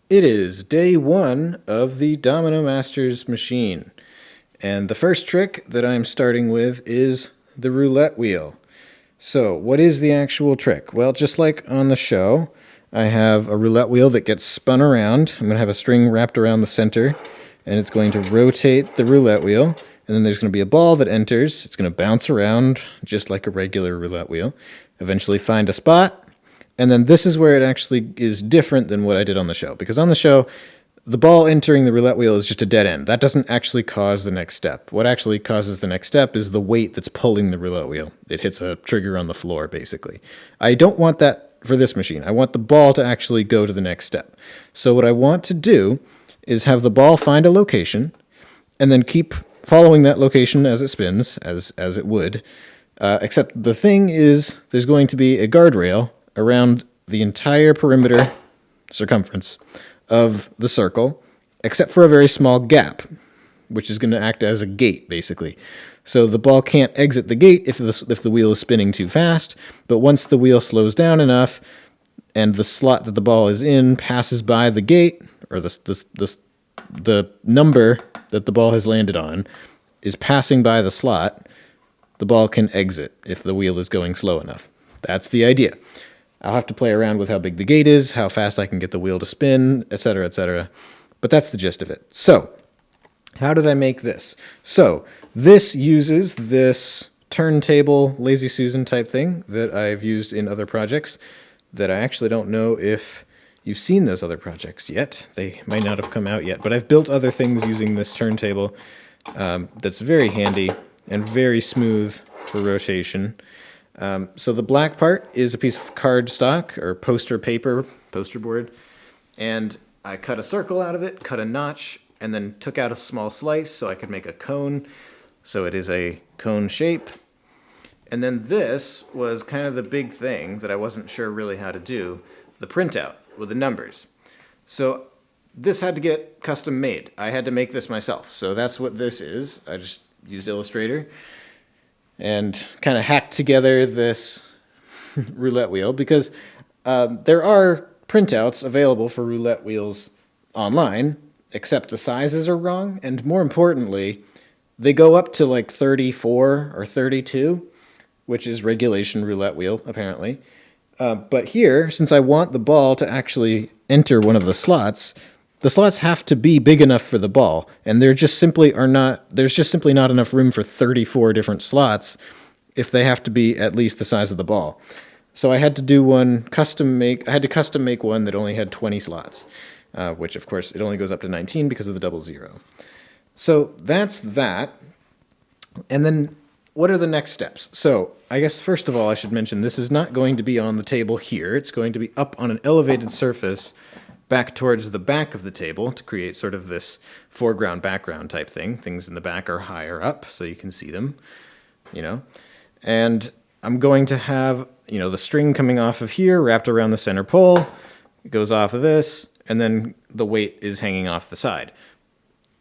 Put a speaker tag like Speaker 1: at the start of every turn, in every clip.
Speaker 1: It is day one of the Domino Masters machine. And the first trick that I'm starting with is the roulette wheel. So, what is the actual trick? Well, just like on the show, I have a roulette wheel that gets spun around. I'm going to have a string wrapped around the center, and it's going to rotate the roulette wheel. And then there's going to be a ball that enters. It's going to bounce around just like a regular roulette wheel, eventually find a spot. And then this is where it actually is different than what I did on the show. Because on the show, the ball entering the roulette wheel is just a dead end. That doesn't actually cause the next step. What actually causes the next step is the weight that's pulling the roulette wheel. It hits a trigger on the floor, basically. I don't want that for this machine. I want the ball to actually go to the next step. So what I want to do is have the ball find a location and then keep following that location as it spins, as it would. Except the thing is, there's going to be a guardrail around the entire perimeter circumference of the circle, except for a very small gap, which is going to act as a gate, basically. So the ball can't exit the gate if the wheel is spinning too fast, but once the wheel slows down enough and the slot that the ball is in passes by the gate, or the number that the ball has landed on is passing by the slot, the ball can exit if the wheel is going slow enough. That's the idea. I'll have to play around with how big the gate is, how fast I can get the wheel to spin, etc., etc. But that's the gist of it. So, how did I make this? So, this uses this turntable Lazy Susan type thing that I've used in other projects that I actually don't know if you've seen those other projects yet. They might not have come out yet, but I've built other things using this turntable that's very handy and very smooth for rotation. So the black part is a piece of cardstock or poster board, and I cut a circle out of it, cut a notch, and then took out a small slice so I could make a cone. So it is a cone shape. And then this was kind of the big thing that I wasn't sure really how to do, the printout with the numbers. So this had to get custom made. I had to make this myself. So that's what this is. I just used Illustrator and kind of hacked together this roulette wheel because there are printouts available for roulette wheels online, except the sizes are wrong, and more importantly, they go up to like 34 or 32, which is regulation roulette wheel, apparently. But here, since I want the ball to actually enter one of the slots have to be big enough for the ball, and there's just simply not enough room for 34 different slots if they have to be at least the size of the ball. So I had to do custom make one that only had 20 slots, which of course it only goes up to 19 because of the double zero. So that's that. And then what are the next steps? So I guess first of all I should mention this is not going to be on the table here. It's going to be up on an elevated surface back towards the back of the table to create sort of this foreground-background type thing. Things in the back are higher up, so you can see them, And I'm going to have, the string coming off of here wrapped around the center pole. It goes off of this, and then the weight is hanging off the side.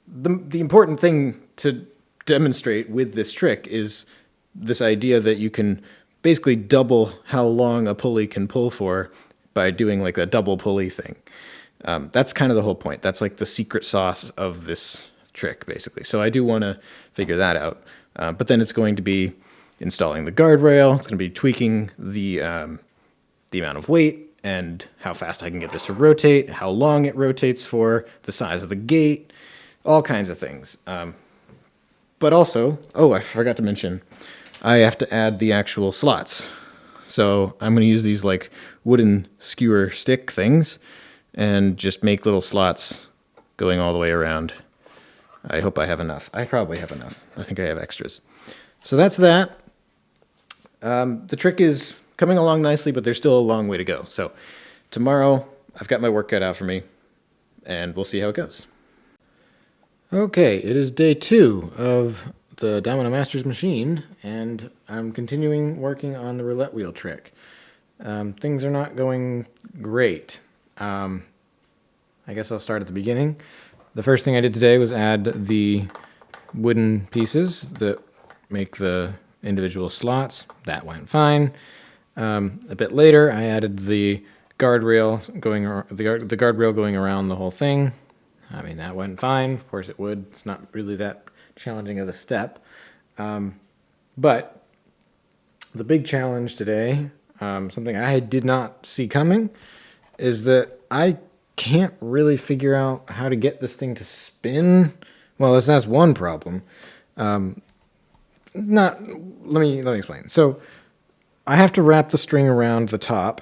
Speaker 1: The important thing to demonstrate with this trick is this idea that you can basically double how long a pulley can pull for by doing like a double pulley thing. That's kind of the whole point. That's like the secret sauce of this trick, basically. So I do want to figure that out. But then it's going to be installing the guardrail. It's going to be tweaking the amount of weight and how fast I can get this to rotate, how long it rotates for, the size of the gate, all kinds of things. But also, I forgot to mention, I have to add the actual slots. So I'm going to use these like wooden skewer stick things and just make little slots going all the way around. I hope I have enough. I probably have enough. I think I have extras. So that's that. The trick is coming along nicely, but there's still a long way to go. So tomorrow I've got my work cut out for me, and we'll see how it goes. Okay, it is day 2 of the Domino Masters machine, and I'm continuing working on the roulette wheel trick. Things are not going great. I guess I'll start at the beginning. The first thing I did today was add the wooden pieces that make the individual slots. That went fine. A bit later, I added the guardrail going the guardrail going around the whole thing. I mean, that went fine. Of course it would. It's not really that challenging of a step. But the big challenge today, something I did not see coming, is that I can't really figure out how to get this thing to spin. Well, that's one problem. Let me explain. So I have to wrap the string around the top,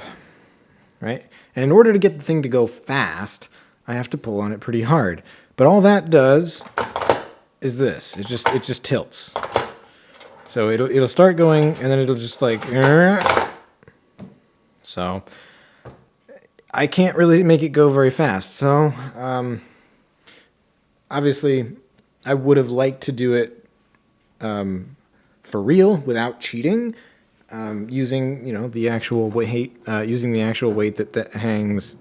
Speaker 1: right? And in order to get the thing to go fast, I have to pull on it pretty hard. But all that does is this. It just tilts. So it'll start going, and then it'll just like. So I can't really make it go very fast. So obviously, I would have liked to do it for real without cheating, using the actual weight, that hangs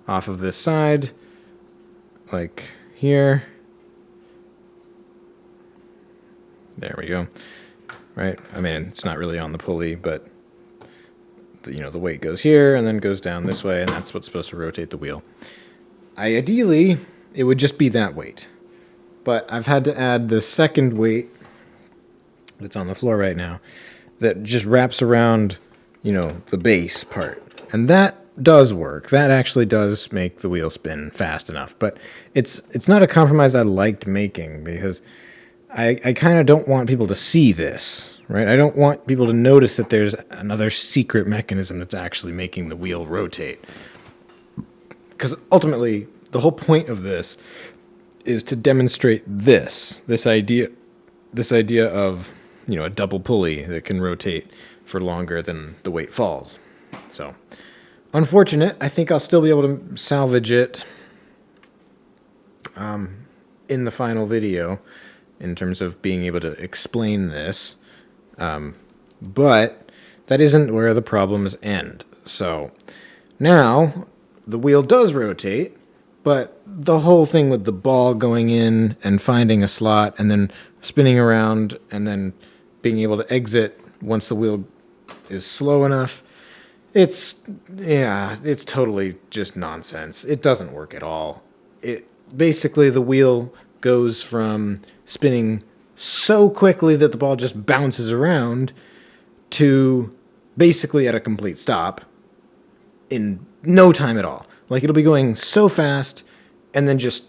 Speaker 1: off of this side, like here. There we go. Right? I mean, it's not really on the pulley, but the weight goes here and then goes down this way, and that's what's supposed to rotate the wheel. Ideally, it would just be that weight. But I've had to add the second weight that's on the floor right now that just wraps around, the base part. And that does work. That actually does make the wheel spin fast enough. But it's not a compromise I liked making, because I kind of don't want people to see this, right? I don't want people to notice that there's another secret mechanism that's actually making the wheel rotate. Because ultimately, the whole point of this is to demonstrate this idea of, a double pulley that can rotate for longer than the weight falls. So, unfortunate. I think I'll still be able to salvage it in the final video in terms of being able to explain this. But that isn't where the problems end. So now the wheel does rotate, but the whole thing with the ball going in and finding a slot and then spinning around and then being able to exit once the wheel is slow enough, it's totally just nonsense. It doesn't work at all. Basically the wheel goes from spinning so quickly that the ball just bounces around to basically at a complete stop in no time at all. Like, it'll be going so fast and then just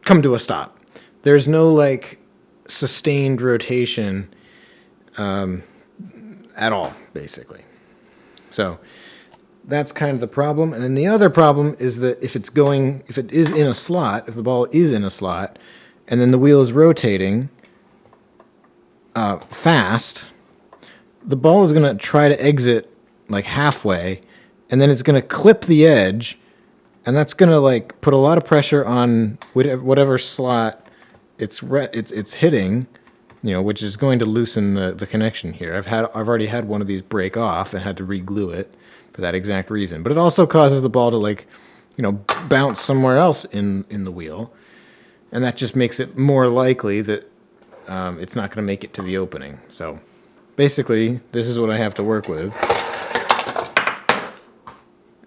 Speaker 1: come to a stop. There's no sustained rotation at all, basically. So that's kind of the problem. And then the other problem is that if the ball is in a slot, and then the wheel is rotating fast, the ball is going to try to exit halfway, and then it's going to clip the edge, and that's going to put a lot of pressure on whatever slot it's hitting, which is going to loosen the connection here. I've already had one of these break off and had to re-glue it for that exact reason. But it also causes the ball to bounce somewhere else in the wheel. And that just makes it more likely that it's not going to make it to the opening. So basically, this is what I have to work with.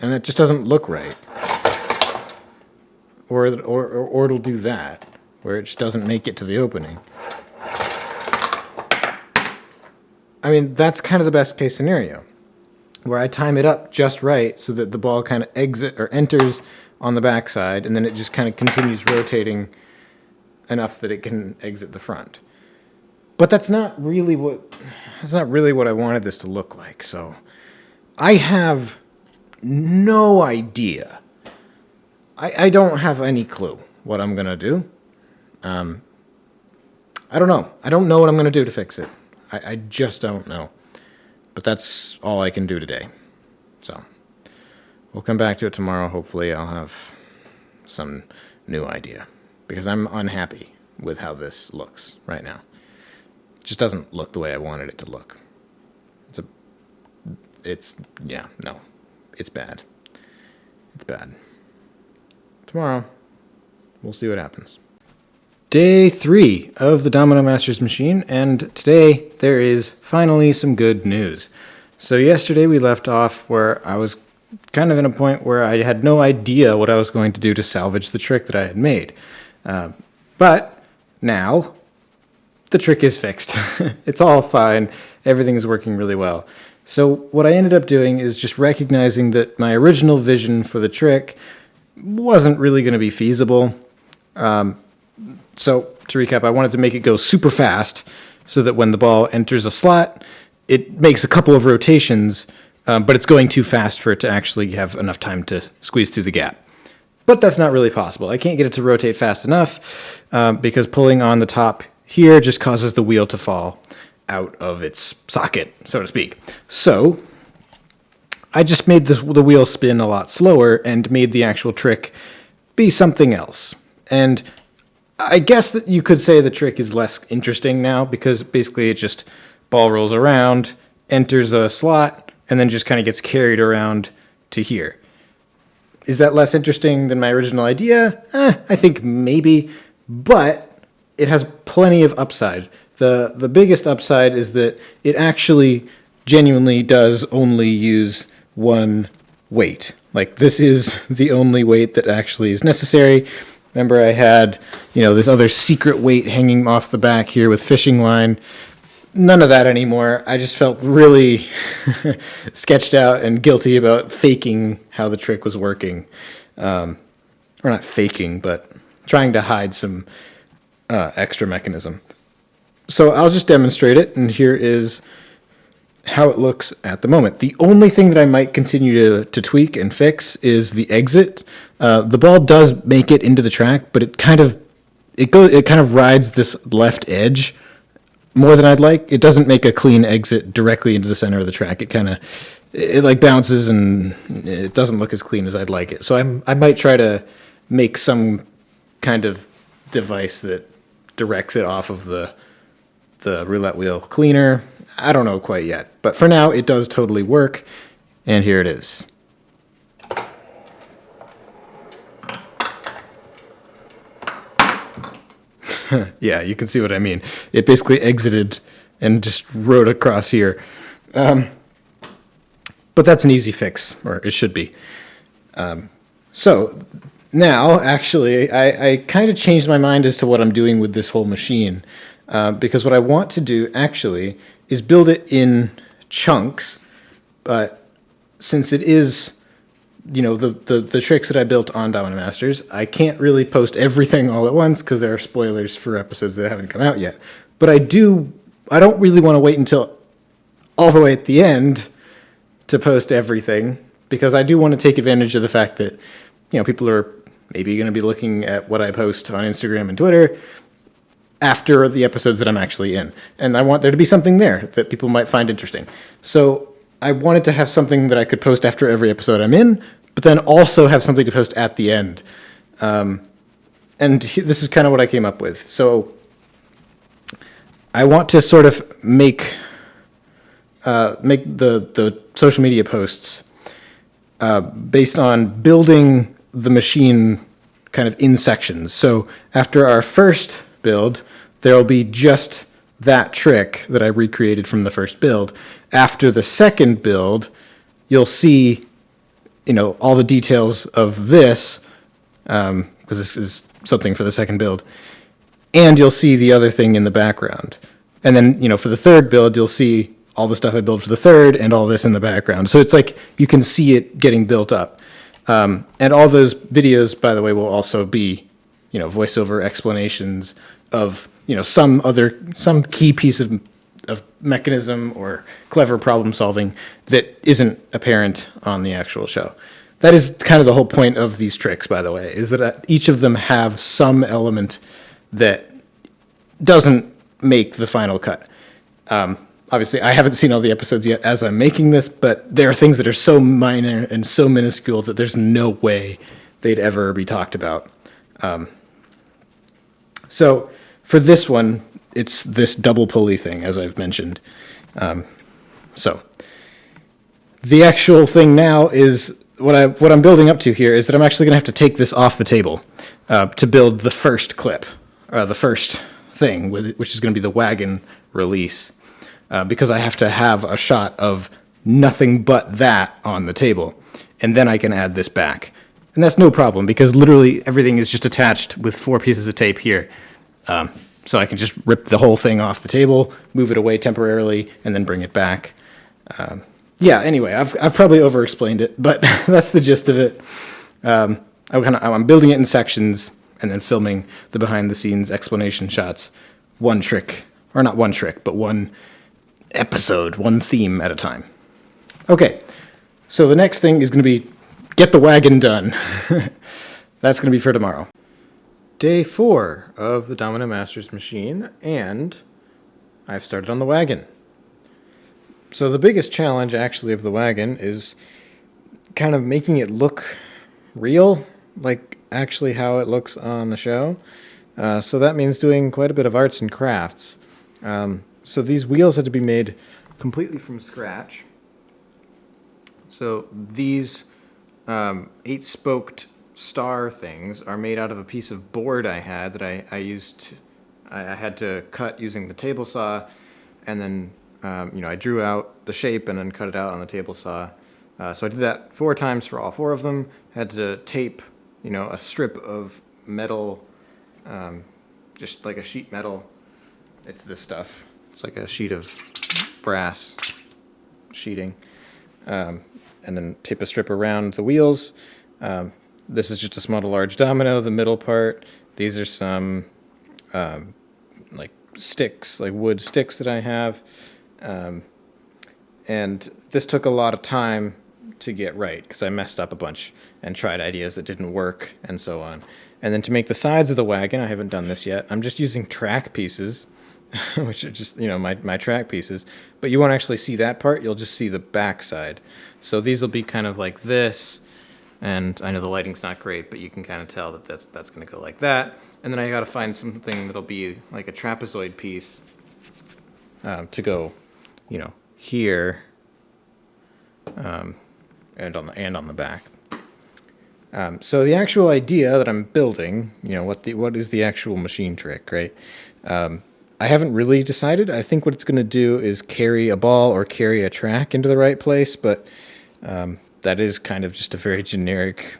Speaker 1: And that just doesn't look right. Or it'll do that, where it just doesn't make it to the opening. I mean, that's kind of the best case scenario, where I time it up just right so that the ball kind of enters on the backside, and then it just kind of continues rotating enough that it can exit the front. But that's not really what I wanted this to look like. So I have no idea. I don't have any clue what I'm gonna do. I don't know. I don't know what I'm gonna do to fix it. I just don't know. But that's all I can do today. So we'll come back to it tomorrow. Hopefully I'll have some new idea, because I'm unhappy with how this looks right now. It just doesn't look the way I wanted it to look. It's bad. It's bad. Tomorrow, we'll see what happens. Day 3 of the Domino Masters machine, and today there is finally some good news. So yesterday we left off where I was kind of in a point where I had no idea what I was going to do to salvage the trick that I had made. But now the trick is fixed. It's all fine. Everything is working really well. So what I ended up doing is just recognizing that my original vision for the trick wasn't really going to be feasible. So to recap, I wanted to make it go super fast so that when the ball enters a slot, it makes a couple of rotations, but it's going too fast for it to actually have enough time to squeeze through the gap. But that's not really possible. I can't get it to rotate fast enough because pulling on the top here just causes the wheel to fall out of its socket, so to speak. So I just made the wheel spin a lot slower and made the actual trick be something else. And I guess that you could say the trick is less interesting now because basically it just ball rolls around, enters a slot, and then just kind of gets carried around to here. Is that less interesting than my original idea? I think maybe, but it has plenty of upside. The biggest upside is that it actually genuinely does only use one weight. Like, this is the only weight that actually is necessary. Remember, I had, this other secret weight hanging off the back here with fishing line. None of that anymore. I just felt really sketched out and guilty about faking how the trick was working. Or not faking, but trying to hide some extra mechanism. So I'll just demonstrate it, and here is how it looks at the moment. The only thing that I might continue to tweak and fix is the exit. The ball does make it into the track, but it kind of rides this left edge more than I'd like. It doesn't make a clean exit directly into the center of the track. It bounces and it doesn't look as clean as I'd like it. So I might try to make some kind of device that directs it off of the roulette wheel cleaner. I don't know quite yet, but for now it does totally work, and here it is. Yeah, you can see what I mean. It basically exited and just rode across here. But that's an easy fix, or it should be. So now, actually, I kind of changed my mind as to what I'm doing with this whole machine. Because what I want to do, actually, is build it in chunks. But since it is, the tricks that I built on Domino Masters, I can't really post everything all at once because there are spoilers for episodes that haven't come out yet. But I don't really want to wait until all the way at the end to post everything, because I do want to take advantage of the fact that, people are maybe going to be looking at what I post on Instagram and Twitter after the episodes that I'm actually in. And I want there to be something there that people might find interesting. So I wanted to have something that I could post after every episode I'm in, but then also have something to post at the end. And this is kind of what I came up with. So I want to sort of make the social media posts based on building the machine kind of in sections. So after our first build, there will be just that trick that I recreated from the first build. After the second build, you'll see, all the details of this, because this is something for the second build, and you'll see the other thing in the background. And then, for the third build, you'll see all the stuff I built for the third and all this in the background. So it's like you can see it getting built up. And all those videos, by the way, will also be, voiceover explanations of, some key piece of mechanism or clever problem solving that isn't apparent on the actual show. That is kind of the whole point of these tricks, by the way, is that each of them have some element that doesn't make the final cut. Obviously, I haven't seen all the episodes yet as I'm making this, but there are things that are so minor and so minuscule that there's no way they'd ever be talked about. So for this one, it's this double pulley thing, as I've mentioned. So the actual thing now is what I'm building up to here is that I'm actually going to have to take this off the table to build the first clip, the first thing, which is going to be the wagon release, because I have to have a shot of nothing but that on the table. and then I can add this back. And that's no problem, because literally everything is just attached with 4 pieces of tape here. So I can just rip the whole thing off the table, move it away temporarily, and then bring it back. Yeah, anyway, I've probably over-explained it, but that's the gist of it. I'm building it in sections and then filming the behind-the-scenes explanation shots, one trick, or not one trick, but one episode, one theme at a time. Okay, so the next thing is going to be get the wagon done. That's going to be for tomorrow. Day 4 of the Domino Masters machine, and I've started on the wagon. So the biggest challenge, actually, of the wagon is kind of making it look real, like actually how it looks on the show. So that means doing quite a bit of arts and crafts. So these wheels had to be made completely from scratch. So these 8-spoked star things are made out of a piece of board I had that I had to cut using the table saw, and then I drew out the shape and then cut it out on the table saw. So I did that 4 times for all 4 of them. Had to tape, a strip of metal, just like a sheet metal. It's this stuff. It's like a sheet of brass sheeting. And then tape a strip around the wheels. This is just a small to large domino, the middle part. These are some like sticks, like wood sticks that I have. And this took a lot of time to get right because I messed up a bunch and tried ideas that didn't work and so on. And then to make the sides of the wagon, I haven't done this yet. I'm just using track pieces, which are just, my track pieces. But you won't actually see that part. You'll just see the back side. So these will be kind of like this. And I know the lighting's not great, but you can kind of tell that that's going to go like that. And then I got to find something that'll be like a trapezoid piece to go, here, and on the back. So the actual idea that I'm building, what is the actual machine trick, right? I haven't really decided. I think what it's going to do is carry a ball or carry a track into the right place, but that is kind of just a very generic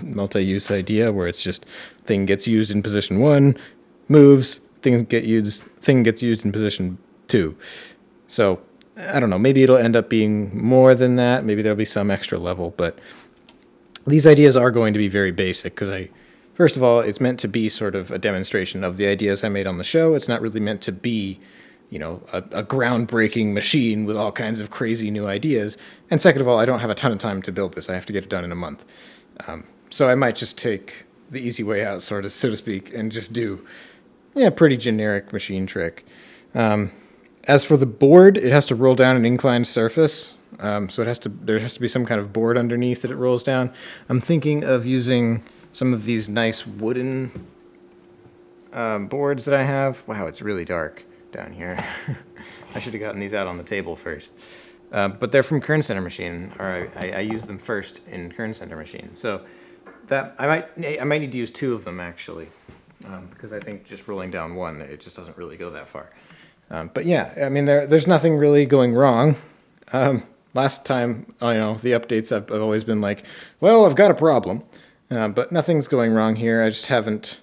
Speaker 1: multi-use idea where it's just thing gets used in position 1, moves, thing gets used in position 2. So I don't know, maybe it'll end up being more than that. Maybe there'll be some extra level, but these ideas are going to be very basic because first of all, it's meant to be sort of a demonstration of the ideas I made on the show. It's not really meant to be, a groundbreaking machine with all kinds of crazy new ideas. And second of all, I don't have a ton of time to build this. I have to get it done in a month. So I might just take the easy way out, so to speak, and just do, pretty generic machine trick. As for the board, it has to roll down an inclined surface. So there has to be some kind of board underneath that it rolls down. I'm thinking of using some of these nice wooden boards that I have. Wow, it's really dark down here. I should have gotten these out on the table first. But they're from Kern Center Machine, or I use them first in Kern Center Machine. So that I might need to use 2 of them actually, because I think just rolling down one, it just doesn't really go that far. But yeah, I mean there's nothing really going wrong. Last time, the updates I've always been like, well, I've got a problem, but nothing's going wrong here. I just haven't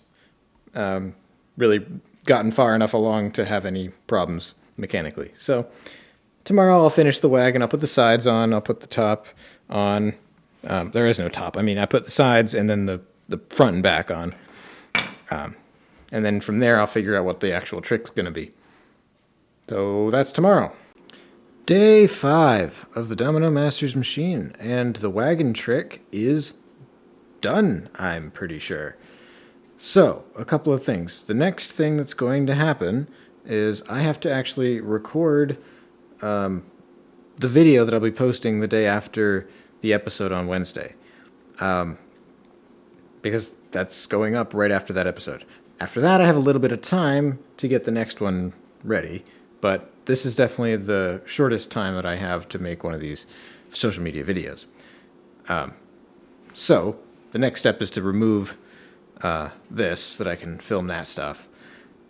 Speaker 1: really gotten far enough along to have any problems mechanically. So tomorrow I'll finish the wagon. I'll put the sides on. I'll put the top on. There is no top. I mean, I put the sides and then the front and back on. And then from there, I'll figure out what the actual trick's going to be. So that's tomorrow. Day 5 of the Domino Masters machine. And the wagon trick is done, I'm pretty sure. So, a couple of things. The next thing that's going to happen is I have to actually record the video that I'll be posting the day after the episode on Wednesday. Because that's going up right after that episode. After that, I have a little bit of time to get the next one ready, but this is definitely the shortest time that I have to make one of these social media videos. So, the next step is to remove this, so that I can film that stuff,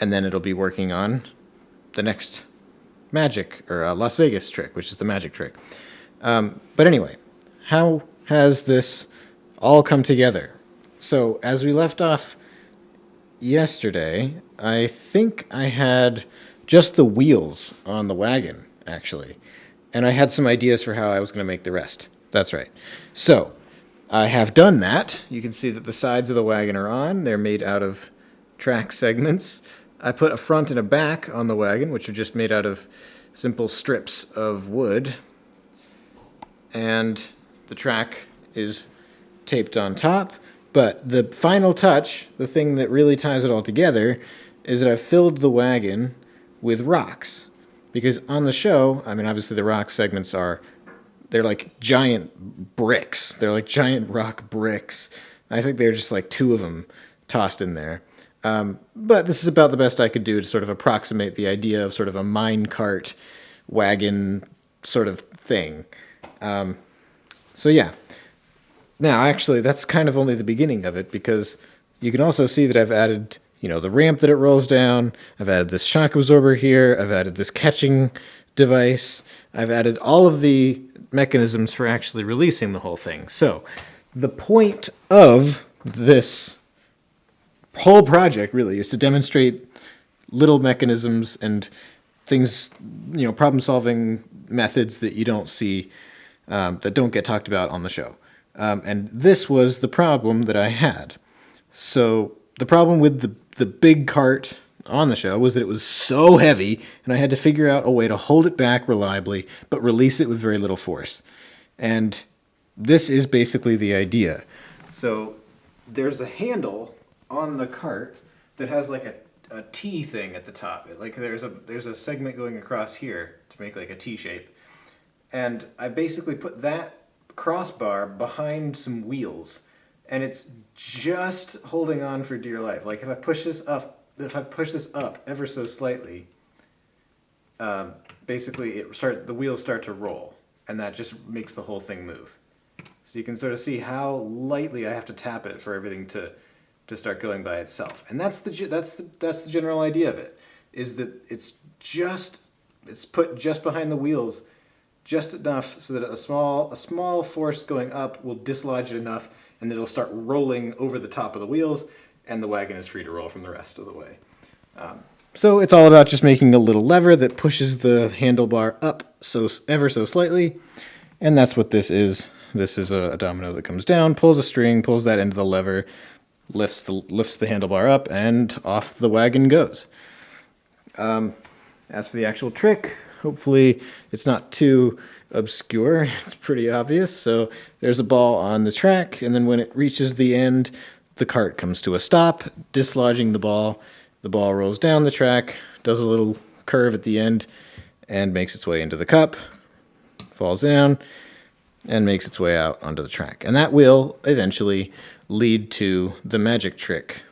Speaker 1: and then it'll be working on the next magic, or Las Vegas trick, which is the magic trick. But anyway, how has this all come together? So, as we left off yesterday, I think I had just the wheels on the wagon, actually. And I had some ideas for how I was going to make the rest. That's right. So, I have done that. You can see that the sides of the wagon are on. They're made out of track segments. I put a front and a back on the wagon, which are just made out of simple strips of wood. And the track is taped on top. But the final touch, the thing that really ties it all together, is that I've filled the wagon with rocks. Because on the show, I mean, obviously the rock segments they're like giant bricks. They're like giant rock bricks. I think they're just like 2 of them tossed in there. But this is about the best I could do to sort of approximate the idea of sort of a mine cart wagon sort of thing. So yeah. Now, actually, that's kind of only the beginning of it, because you can also see that I've added, the ramp that it rolls down. I've added this shock absorber here. I've added this catching device. I've added all of the mechanisms for actually releasing the whole thing. So the point of this whole project really is to demonstrate little mechanisms and things, problem-solving methods that you don't see, that don't get talked about on the show. And this was the problem that I had. So the problem with the big cart on the show was that it was so heavy, and I had to figure out a way to hold it back reliably, but release it with very little force. And this is basically the idea. So there's a handle on the cart that has like a T thing at the top. Like there's a segment going across here to make like a T shape. And I basically put that crossbar behind some wheels, and it's just holding on for dear life. Like if I push this up ever so slightly, basically the wheels start to roll, and that just makes the whole thing move. So you can sort of see how lightly I have to tap it for everything to start going by itself. And that's the general idea of it, is that it's put just behind the wheels, just enough so that a small force going up will dislodge it enough, and it'll start rolling over the top of the wheels, and the wagon is free to roll from the rest of the way. So it's all about just making a little lever that pushes the handlebar up ever so slightly, and that's what this is. This is a domino that comes down, pulls a string, pulls that into the lever, lifts the handlebar up, and off the wagon goes. As for the actual trick, hopefully it's not too obscure. It's pretty obvious. So there's a ball on the track, and then when it reaches the end, the cart comes to a stop, dislodging the ball. The ball rolls down the track, does a little curve at the end, and makes its way into the cup, falls down, and makes its way out onto the track. And that will eventually lead to the magic trick.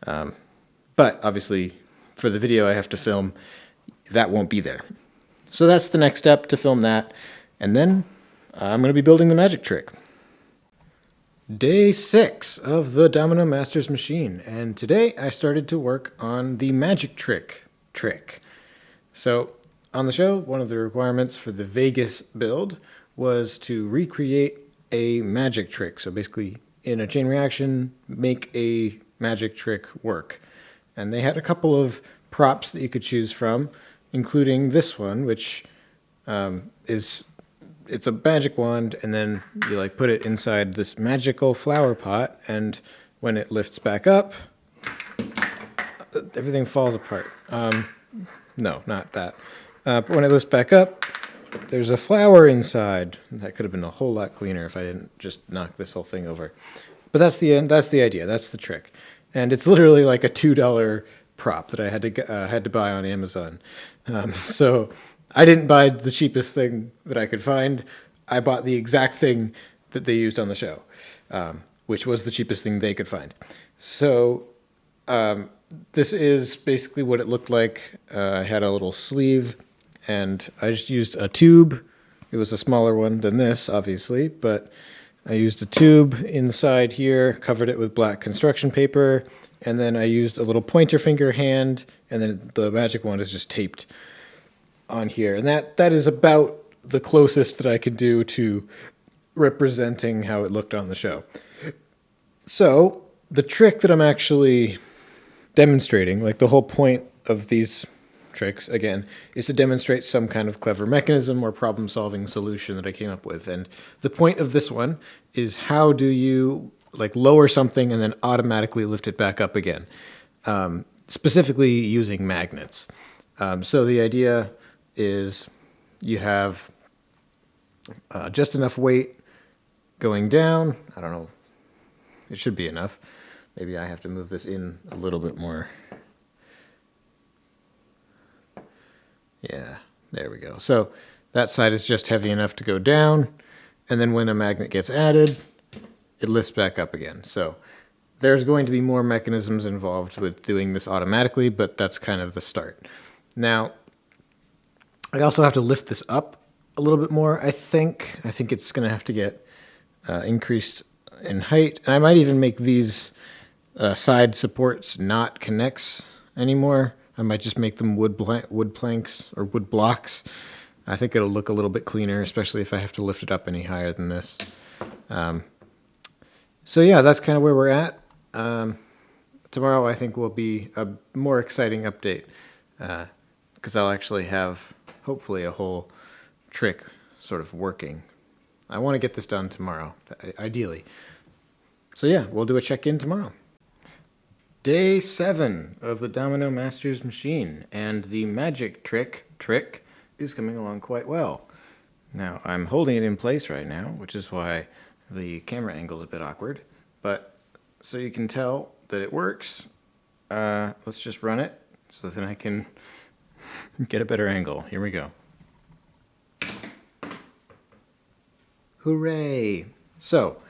Speaker 1: But obviously, for the video I have to film, that won't be there. So that's the next step, to film that. And then I'm going to be building the magic trick. Day 6 of the Domino Masters machine. And today I started to work on the magic trick. So on the show, one of the requirements for the Vegas build was to recreate a magic trick. So basically, in a chain reaction, make a magic trick work. And they had a couple of props that you could choose from, including this one, which it's a magic wand, and then you put it inside this magical flower pot, and when it lifts back up, everything falls apart. No, not that. But when it lifts back up, there's a flower inside. That could have been a whole lot cleaner if I didn't just knock this whole thing over. But that's the end. That's the idea. That's the trick. And it's literally like a $2 prop that I had to buy on Amazon. So I didn't buy the cheapest thing that I could find. I bought the exact thing that they used on the show, which was the cheapest thing they could find. So this is basically what it looked like. I had a little sleeve, and I just used a tube. It was a smaller one than this, obviously, but I used a tube inside here, covered it with black construction paper, and then I used a little pointer finger hand, and then the magic wand is just taped on here. And that is about the closest that I could do to representing how it looked on the show. So the trick that I'm actually demonstrating, like the whole point of these tricks, again, is to demonstrate some kind of clever mechanism or problem-solving solution that I came up with. And the point of this one is, how do you like lower something and then automatically lift it back up again, specifically using magnets. So the idea is you have just enough weight going down. I don't know. It should be enough. Maybe I have to move this in a little bit more. Yeah, there we go. So that side is just heavy enough to go down, and then when a magnet gets added, it lifts back up again. So there's going to be more mechanisms involved with doing this automatically, but that's kind of the start. Now, I also have to lift this up a little bit more, I think. I think it's going to have to get increased in height. And I might even make these side supports not connects anymore. I might just make them wood planks or wood blocks. I think it'll look a little bit cleaner, especially if I have to lift it up any higher than this. So yeah, that's kind of where we're at. Tomorrow I think will be a more exciting update, because I'll actually have hopefully a whole trick sort of working. I want to get this done tomorrow, ideally. So yeah, we'll do a check-in tomorrow. Day 7 of the Domino Masters machine, and the magic trick is coming along quite well. Now, I'm holding it in place right now, which is why the camera angle is a bit awkward, but so you can tell that it works, let's just run it so then I can get a better angle. Here we go. Hooray! So,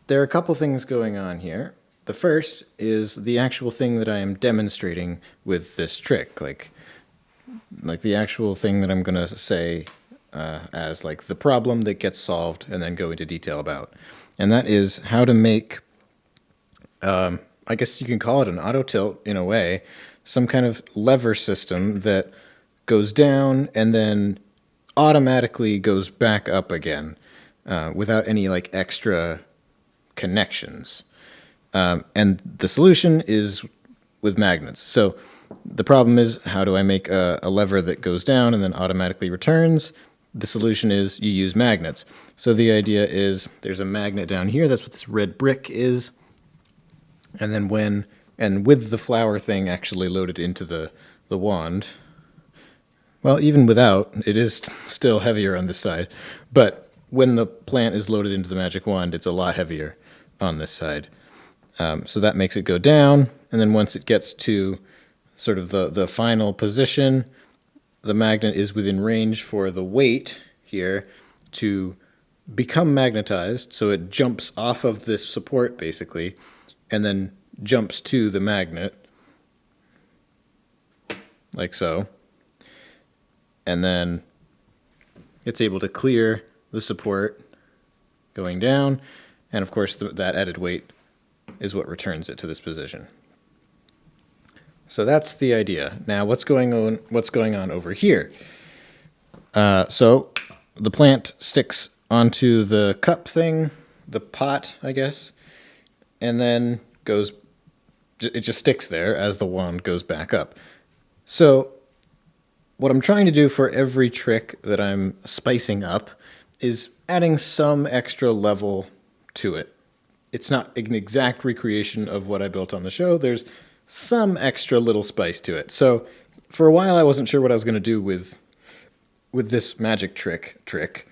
Speaker 1: there are a couple things going on here. The first is the actual thing that I am demonstrating with this trick, like the actual thing that I'm going to say as like the problem that gets solved and then go into detail about. And that is how to make, I guess you can call it an auto tilt in a way, some kind of lever system that goes down and then automatically goes back up again without any like extra connections. And the solution is with magnets. So the problem is, how do I make a lever that goes down and then automatically returns? The solution is you use magnets. So the idea is there's a magnet down here. That's what this red brick is. And then with the flower thing actually loaded into the wand, well, even without, it is still heavier on this side. But when the plant is loaded into the magic wand, it's a lot heavier on this side. So that makes it go down, and then once it gets to sort of the final position, the magnet is within range for the weight here to become magnetized, so it jumps off of this support basically, and then jumps to the magnet, like so, and then it's able to clear the support going down, and of course that added weight is what returns it to this position. So that's the idea. Now what's going on over here? So the plant sticks onto the cup thing, the pot, I guess, and then it just sticks there as the wand goes back up. So what I'm trying to do for every trick that I'm spicing up is adding some extra level to it. It's not an exact recreation of what I built on the show. There's some extra little spice to it. So for a while I wasn't sure what I was going to do with this magic trick.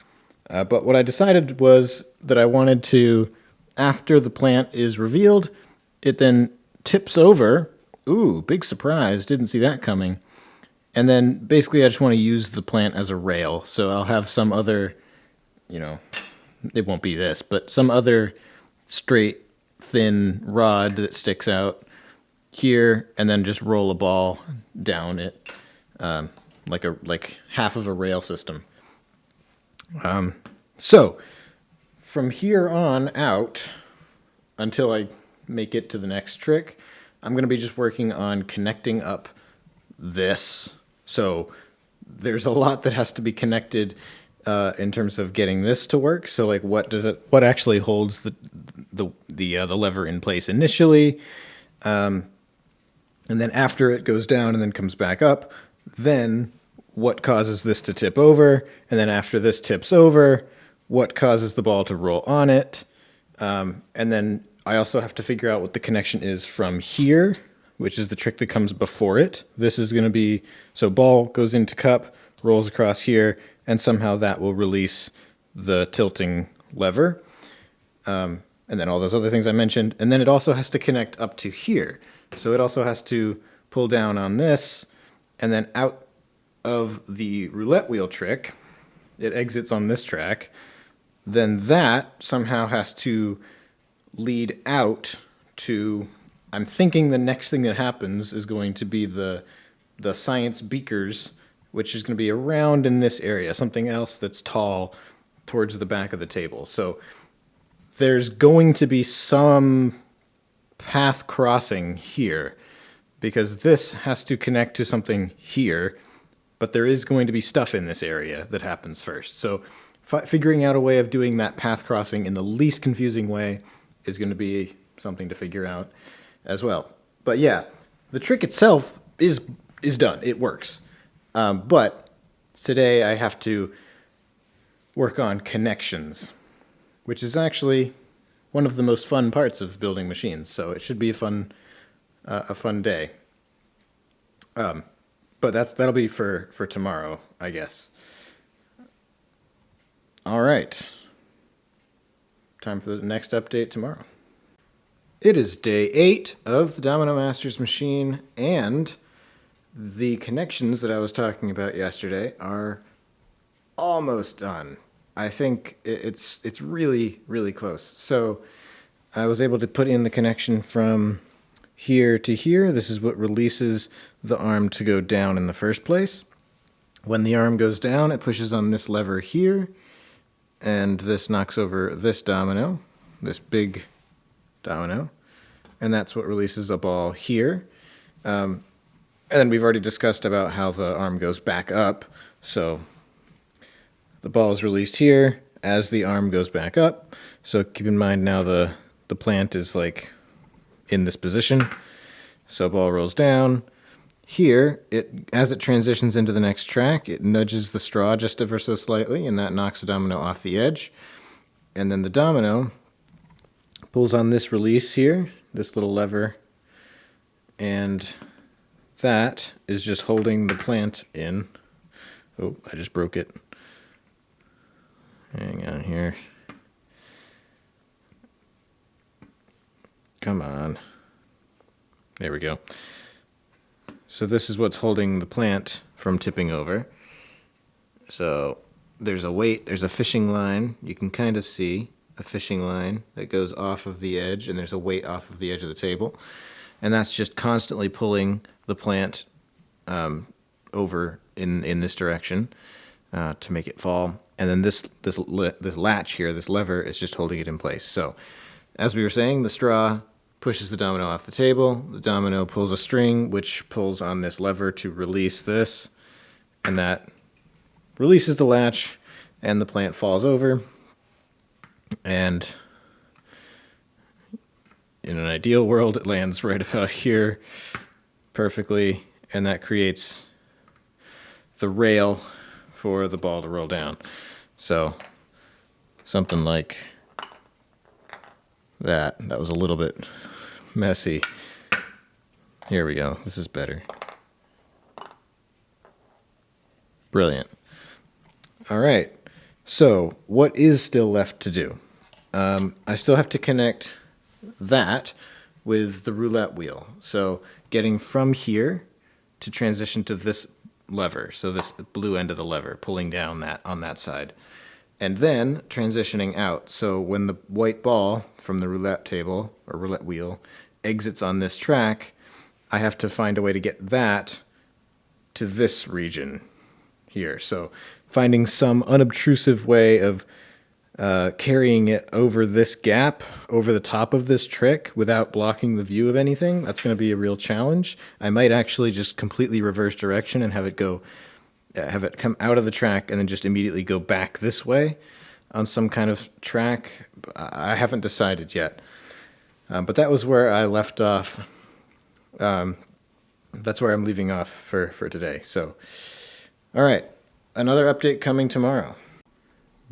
Speaker 1: But what I decided was that I wanted to, after the plant is revealed, it then tips over. Ooh, big surprise. Didn't see that coming. And then basically I just want to use the plant as a rail. So I'll have some other, it won't be this, but some other straight, thin rod that sticks out here, and then just roll a ball down it, like half of a rail system. So from here on out, until I make it to the next trick, I'm going to be just working on connecting up this. So there's a lot that has to be connected in terms of getting this to work. So like, what actually holds the lever in place initially, and then after it goes down and then comes back up, then what causes this to tip over, and then after this tips over, what causes the ball to roll on it, and then I also have to figure out what the connection is from here, which is the trick that comes before it. This is going to be, so ball goes into cup, rolls across here, and somehow that will release the tilting lever. And then all those other things I mentioned. And then it also has to connect up to here. So it also has to pull down on this, and then out of the roulette wheel trick, it exits on this track. Then that somehow has to lead out to, I'm thinking the next thing that happens is going to be the science beakers, which is going to be around in this area, something else that's tall towards the back of the table. So there's going to be some path crossing here, because this has to connect to something here, but there is going to be stuff in this area that happens first. So figuring out a way of doing that path crossing in the least confusing way is going to be something to figure out as well. But yeah, the trick itself is done. It works. But today I have to work on connections, which is actually one of the most fun parts of building machines. So it should be a fun day. But that'll be for tomorrow, I guess. All right. Time for the next update tomorrow. It is day 8 of the Domino Masters machine, and the connections that I was talking about yesterday are almost done. I think it's really, really close. So I was able to put in the connection from here to here. This is what releases the arm to go down in the first place. When the arm goes down, it pushes on this lever here, and this knocks over this domino, this big domino, and that's what releases a ball here. And then we've already discussed about how the arm goes back up, so the ball is released here as the arm goes back up. So keep in mind now the plant is like in this position. So ball rolls down. Here, as it transitions into the next track, it nudges the straw just ever so slightly, and that knocks the domino off the edge. And then the domino pulls on this release here, this little lever, and that is just holding the plant in. Oh, I just broke it. Hang on here. Come on. There we go. So this is what's holding the plant from tipping over. So there's a weight, there's a fishing line. You can kind of see a fishing line that goes off of the edge, and there's a weight off of the edge of the table. And that's just constantly pulling the plant over in this direction to make it fall. And then this latch here, this lever, is just holding it in place. So as we were saying, the straw pushes the domino off the table. The domino pulls a string, which pulls on this lever to release this, and that releases the latch, and the plant falls over. And in an ideal world, it lands right about here perfectly, and that creates the rail for the ball to roll down. So something like that. That was a little bit messy. Here we go. This is better. Brilliant. All right. So what is still left to do? I still have to connect that with the roulette wheel. So getting from here to transition to this lever. So this blue end of the lever, pulling down that on that side. And then transitioning out. So when the white ball from the roulette table or roulette wheel exits on this track, I have to find a way to get that to this region here. So finding some unobtrusive way of carrying it over this gap, over the top of this trick without blocking the view of anything, that's going to be a real challenge. I might actually just completely reverse direction and have it go have it come out of the track and then just immediately go back this way on some kind of track. I haven't decided yet. But that was where I left off. That's where I'm leaving off for today. So, all right, another update coming tomorrow.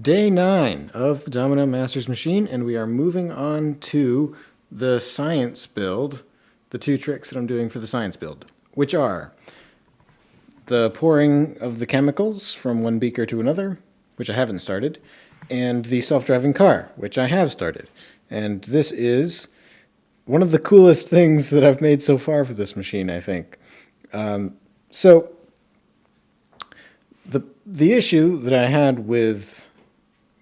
Speaker 1: Day 9 of the Domino Masters machine, and we are moving on to the science build, the 2 tricks that I'm doing for the science build, which are the pouring of the chemicals from one beaker to another, which I haven't started, and the self-driving car, which I have started. And this is one of the coolest things that I've made so far for this machine, I think. So the issue that I had with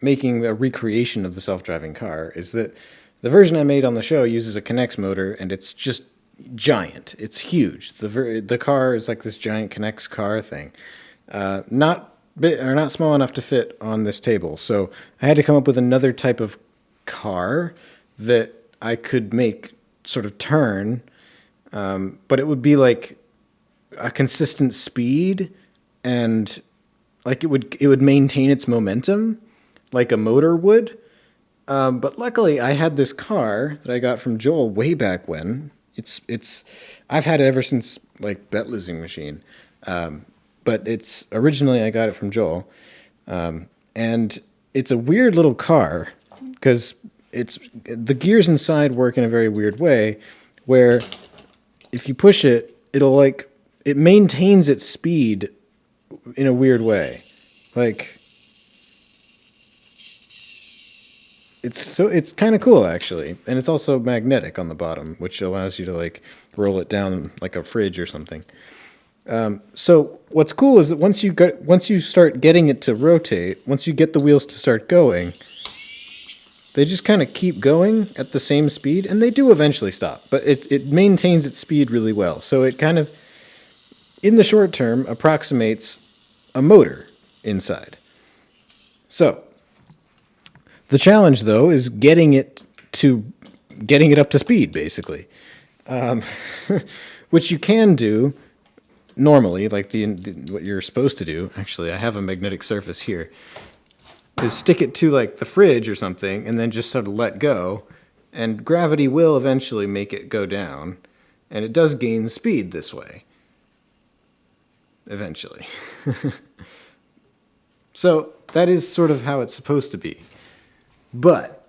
Speaker 1: making a recreation of the self-driving car is that the version I made on the show uses a Connex motor, and it's just giant. It's huge. The car is like this giant Connex car thing, not small enough to fit on this table. So I had to come up with another type of car that I could make sort of turn, but it would be like a consistent speed, and like it would maintain its momentum like a motor would. But luckily I had this car that I got from Joel way back when. I've had it ever since like Bet Losing Machine. But it's originally I got it from Joel. And it's a weird little car because the gears inside work in a very weird way where if you push it, it maintains its speed in a weird way. Like, it's kind of cool actually, and it's also magnetic on the bottom, which allows you to like roll it down like a fridge or something. So what's cool is that once you start getting it to rotate, once you get the wheels to start going, they just kind of keep going at the same speed, and they do eventually stop, but it maintains its speed really well. So it kind of, in the short term, approximates a motor inside. So the challenge, though, is getting it up to speed, basically, which you can do normally, like what you're supposed to do. Actually, I have a magnetic surface here. Is stick it to like the fridge or something, and then just sort of let go, and gravity will eventually make it go down, and it does gain speed this way. Eventually. So that is sort of how it's supposed to be. But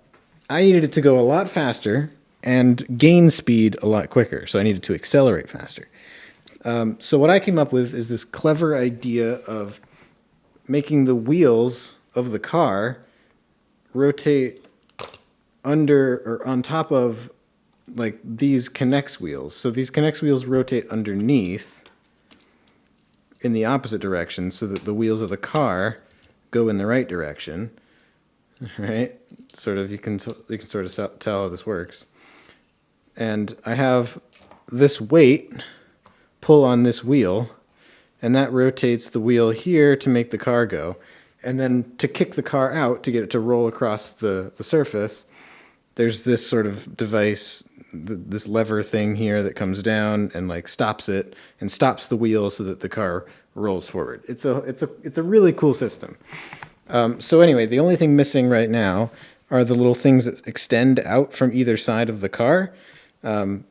Speaker 1: I needed it to go a lot faster and gain speed a lot quicker, so I needed to accelerate faster. So what I came up with is this clever idea of making the wheels of the car rotate under or on top of like these Connex wheels. So these Connex wheels rotate underneath in the opposite direction so that the wheels of the car go in the right direction. Right? Sort of, you can sort of tell how this works. And I have this weight pull on this wheel, and that rotates the wheel here to make the car go. And then to kick the car out, to get it to roll across the surface, there's this sort of device, this lever thing here that comes down and like stops it and stops the wheel so that the car rolls forward. It's a really cool system. So anyway, the only thing missing right now are the little things that extend out from either side of the car. And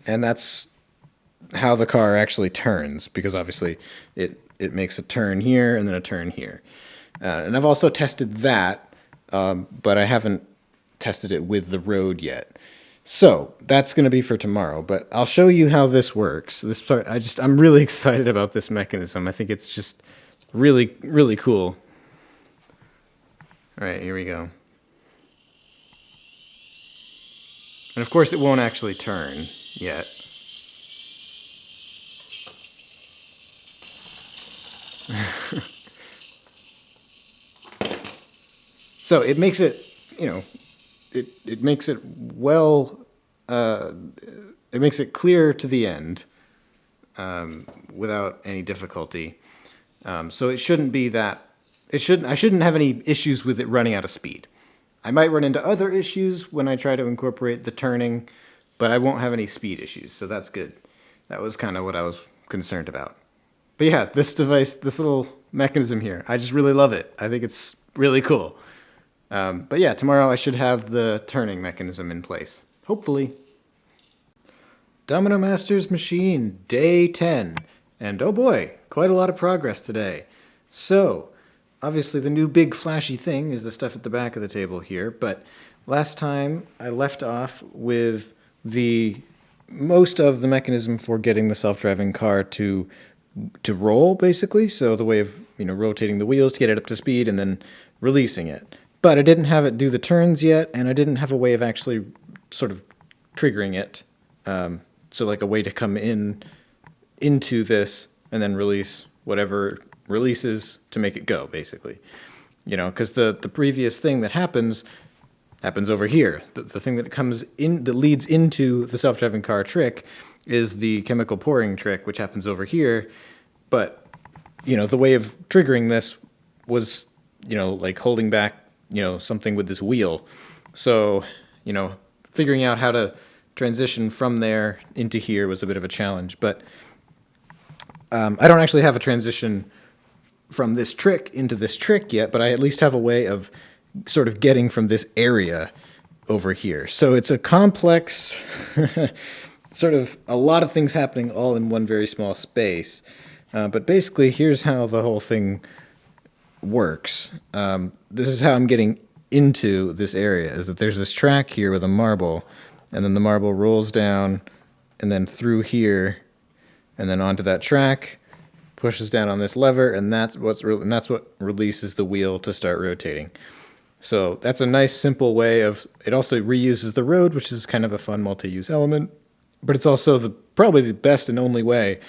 Speaker 1: that's how the car actually turns, because obviously it makes a turn here and then a turn here. And I've also tested that, but I haven't tested it with the road yet. So that's going to be for tomorrow, but I'll show you how this works. I'm really excited about this mechanism. I think it's just really, really cool. All right, here we go. And of course it won't actually turn yet. So it makes it, it makes it it makes it clear to the end without any difficulty. So it shouldn't be that, I shouldn't have any issues with it running out of speed. I might run into other issues when I try to incorporate the turning, but I won't have any speed issues, so that's good. That was kind of what I was concerned about. But yeah, this device, this little mechanism here, I just really love it. I think it's really cool. But yeah, tomorrow I should have the turning mechanism in place. Hopefully. Domino Masters machine, day 10. And oh boy, quite a lot of progress today. So, obviously the new big flashy thing is the stuff at the back of the table here, but last time I left off with the most of the mechanism for getting the self-driving car to roll, basically. So the way of, rotating the wheels to get it up to speed and then releasing it. But I didn't have it do the turns yet, and I didn't have a way of actually sort of triggering it. So like a way to come into this and then release whatever releases to make it go, basically. Because the previous thing that happens over here. The thing that comes in, that leads into the self-driving car trick, is the chemical pouring trick, which happens over here. But, the way of triggering this was, like holding back, something with this wheel. So, figuring out how to transition from there into here was a bit of a challenge. But I don't actually have a transition from this trick into this trick yet, but I at least have a way of sort of getting from this area over here. So it's a complex, sort of a lot of things happening all in one very small space. But basically, here's how the whole thing works. This is how I'm getting into this area, is that there's this track here with a marble, and then the marble rolls down and then through here and then onto that track, pushes down on this lever, and that's what releases the wheel to start rotating. So that's a nice simple way of, it also reuses the road, which is kind of a fun multi-use element, but it's also probably the best and only way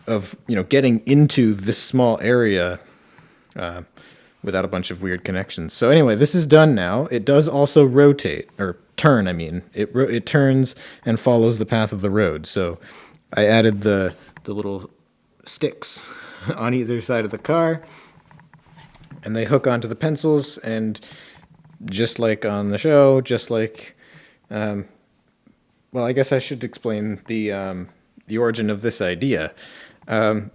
Speaker 1: of, getting into this small area without a bunch of weird connections. So anyway, this is done now. It does also rotate, or turn, I mean. It turns and follows the path of the road. So I added the little sticks on either side of the car, and they hook onto the pencils, and just like on the show, just like, well, I guess I should explain the origin of this idea.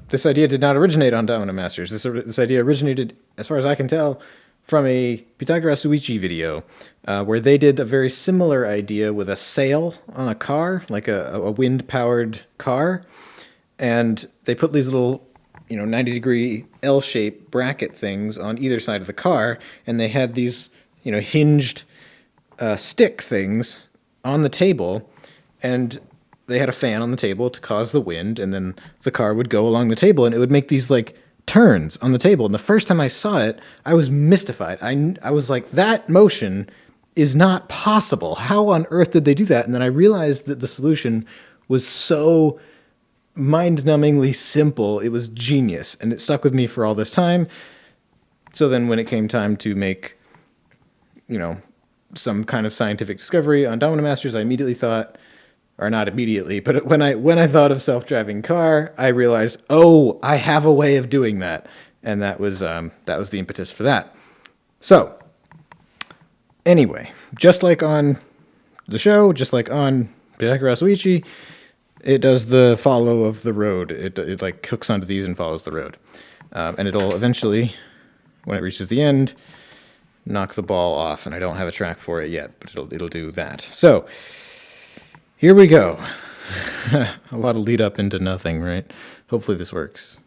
Speaker 1: This idea did not originate on Domino Masters. This idea originated, as far as I can tell, from a Pythagoras Uichi video, where they did a very similar idea with a sail on a car, like a wind-powered car, and they put these little 90-degree L-shaped bracket things on either side of the car, and they had these, hinged stick things on the table, and they had a fan on the table to cause the wind, and then the car would go along the table, and it would make these, like, turns on the table. And the first time I saw it, I was mystified. I was like, that motion is not possible. How on earth did they do that? And then I realized that the solution was so mind-numbingly simple. It was genius, and it stuck with me for all this time. So then when it came time to make, some kind of scientific discovery on Domino Masters, I immediately thought, or not immediately, but when I thought of self-driving car, I realized, oh, I have a way of doing that, and that was the impetus for that. So, anyway, just like on the show, just like on Pythagoras Uichi, it does the follow of the road. It like hooks onto these and follows the road, and it'll eventually, when it reaches the end, knock the ball off. And I don't have a track for it yet, but it'll do that. So. Here we go. A lot of lead up into nothing, right? Hopefully this works.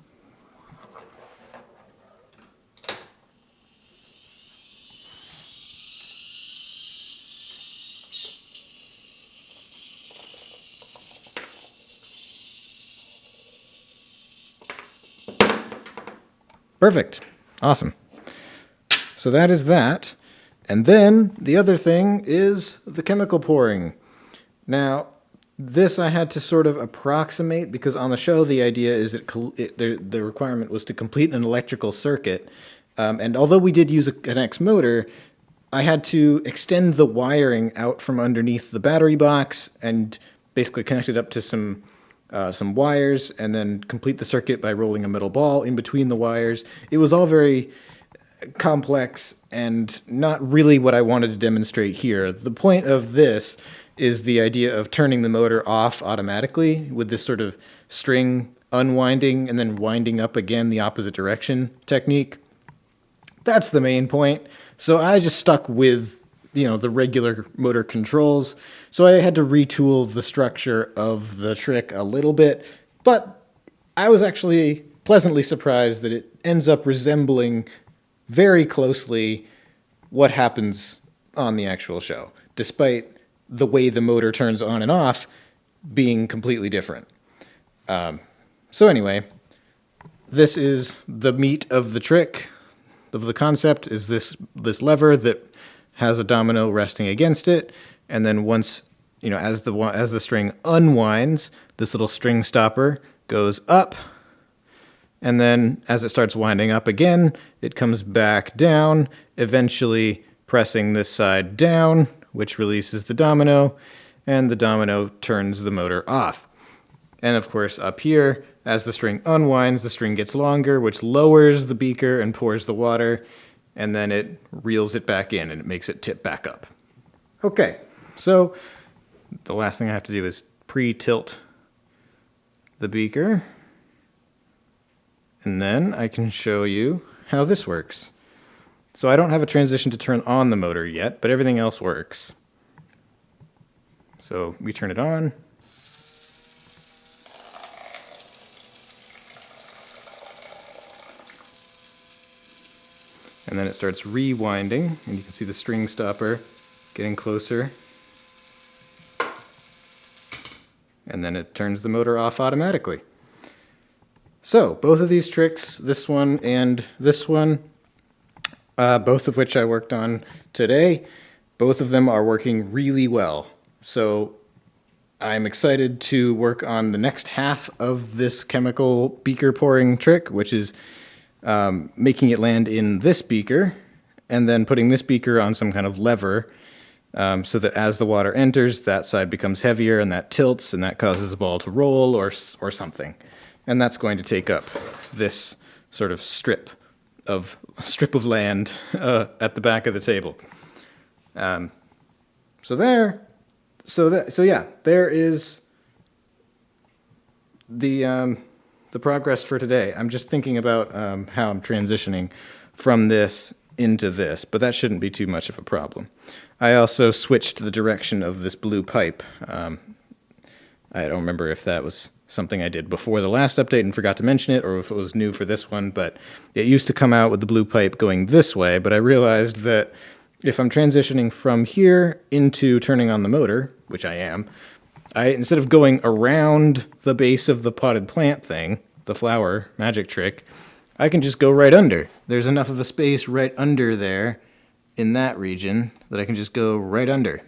Speaker 1: Perfect. Awesome. So that is that. And then the other thing is the chemical pouring. Now, this I had to sort of approximate, because on the show the idea is that the requirement was to complete an electrical circuit. And although we did use an X motor, I had to extend the wiring out from underneath the battery box and basically connect it up to some wires, and then complete the circuit by rolling a metal ball in between the wires. It was all very complex and not really what I wanted to demonstrate here. The point of this is the idea of turning the motor off automatically with this sort of string unwinding and then winding up again the opposite direction technique. That's the main point. So I just stuck with, the regular motor controls. So I had to retool the structure of the trick a little bit, but I was actually pleasantly surprised that it ends up resembling very closely what happens on the actual show, despite the way the motor turns on and off being completely different. So anyway, this is the meat of the trick, of the concept, is this lever that has a domino resting against it, and then once, as the string unwinds, this little string stopper goes up, and then as it starts winding up again, it comes back down, eventually pressing this side down, which releases the domino, and the domino turns the motor off. And of course, up here, as the string unwinds, the string gets longer, which lowers the beaker and pours the water, and then it reels it back in and it makes it tip back up. Okay, so the last thing I have to do is pre-tilt the beaker, and then I can show you how this works. So I don't have a transition to turn on the motor yet, but everything else works. So we turn it on. And then it starts rewinding, and you can see the string stopper getting closer. And then it turns the motor off automatically. So both of these tricks, this one and this one, both of which I worked on today, both of them are working really well. So I'm excited to work on the next half of this chemical beaker pouring trick, which is making it land in this beaker and then putting this beaker on some kind of lever so that as the water enters, that side becomes heavier and that tilts and that causes the ball to roll or something. And that's going to take up this sort of strip of land at the back of the table. There is the progress for today. I'm just thinking about how I'm transitioning from this into this, but that shouldn't be too much of a problem. I also switched the direction of this blue pipe. I don't remember if that was something I did before the last update and forgot to mention it, or if it was new for this one, but it used to come out with the blue pipe going this way, but I realized that if I'm transitioning from here into turning on the motor, which I am, instead of going around the base of the potted plant thing, the flower magic trick, I can just go right under. There's enough of a space right under there in that region that I can just go right under.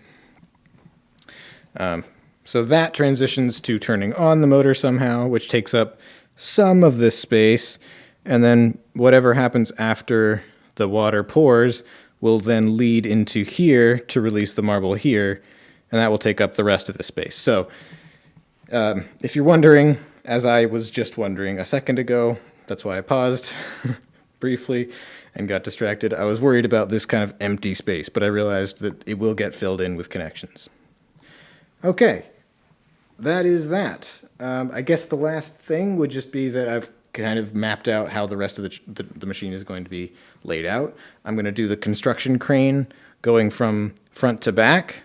Speaker 1: So that transitions to turning on the motor somehow, which takes up some of this space, and then whatever happens after the water pours will then lead into here to release the marble here, and that will take up the rest of the space. So if you're wondering, as I was just wondering a second ago, that's why I paused briefly and got distracted. I was worried about this kind of empty space, but I realized that it will get filled in with connections. Okay, that is that. I guess the last thing would just be that I've kind of mapped out how the rest of the machine is going to be laid out. I'm going to do the construction crane going from front to back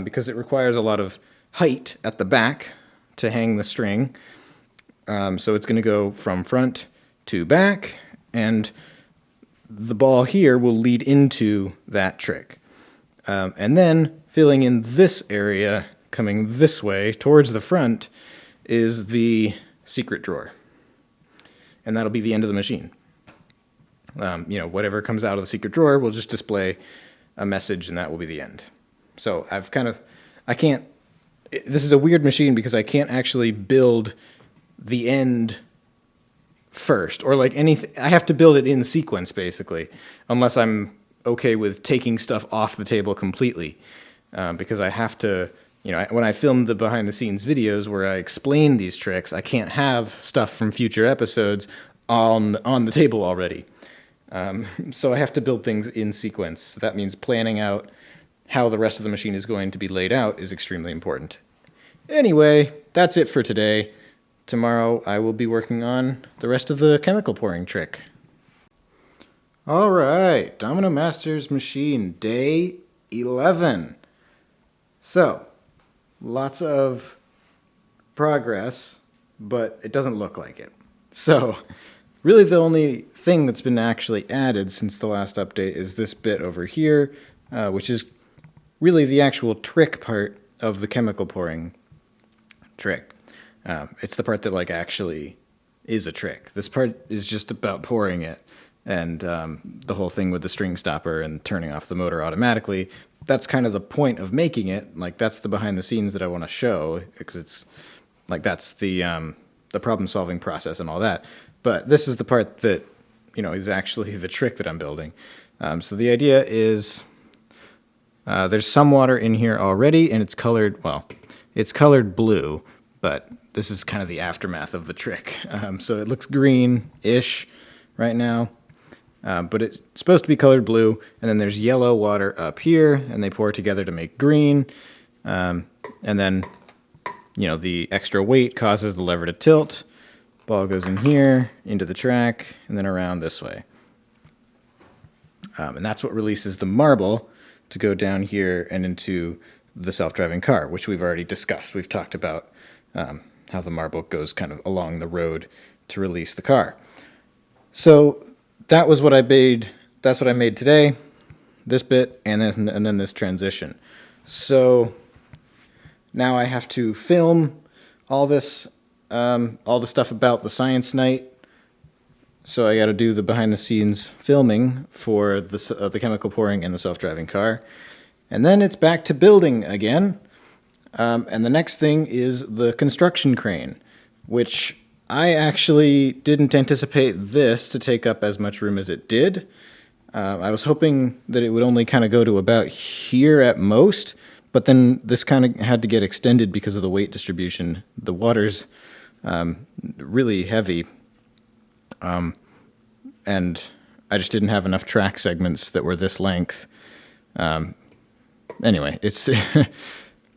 Speaker 1: because it requires a lot of height at the back to hang the string. So it's going to go from front to back, and the ball here will lead into that trick. And then filling in this area, coming this way towards the front, is the secret drawer. And that'll be the end of the machine. Whatever comes out of the secret drawer will just display a message, and that will be the end. So this is a weird machine because I can't actually build the end first, or like anything. I have to build it in sequence, basically, unless I'm okay with taking stuff off the table completely, because I have to, when I film the behind-the-scenes videos where I explain these tricks, I can't have stuff from future episodes on the table already. So I have to build things in sequence. That means planning out how the rest of the machine is going to be laid out is extremely important. Anyway, that's it for today. tomorrow I will be working on the rest of the chemical pouring trick. All right, Domino Masters machine, day 11. So, lots of progress, but it doesn't look like it. So, really the only thing that's been actually added since the last update is this bit over here, which is really the actual trick part of the chemical pouring trick. It's the part that like actually is a trick. This part is just about pouring it, and the whole thing with the string stopper and turning off the motor automatically. That's kind of the point of making it. Like that's the behind the scenes that I want to show, because it's like that's the problem solving process and all that. But this is the part that is actually the trick that I'm building. So the idea is there's some water in here already, and it's colored blue, but this is kind of the aftermath of the trick. So it looks green-ish right now, but it's supposed to be colored blue, and then there's yellow water up here, and they pour together to make green, and then the extra weight causes the lever to tilt. Ball goes in here, into the track, and then around this way. And that's what releases the marble to go down here and into the self-driving car, which we've already discussed. We've talked about how the marble goes kind of along the road to release the car. So that was what I made. That's what I made today, this bit, and then this transition. So now I have to film all this, all the stuff about the science night. So I got to do the behind-the-scenes filming for the chemical pouring and the self-driving car. And then it's back to building again. And the next thing is the construction crane, which I actually didn't anticipate this to take up as much room as it did. I was hoping that it would only kind of go to about here at most, but then this kind of had to get extended because of the weight distribution. The water's really heavy. And I just didn't have enough track segments that were this length. Anyway, it's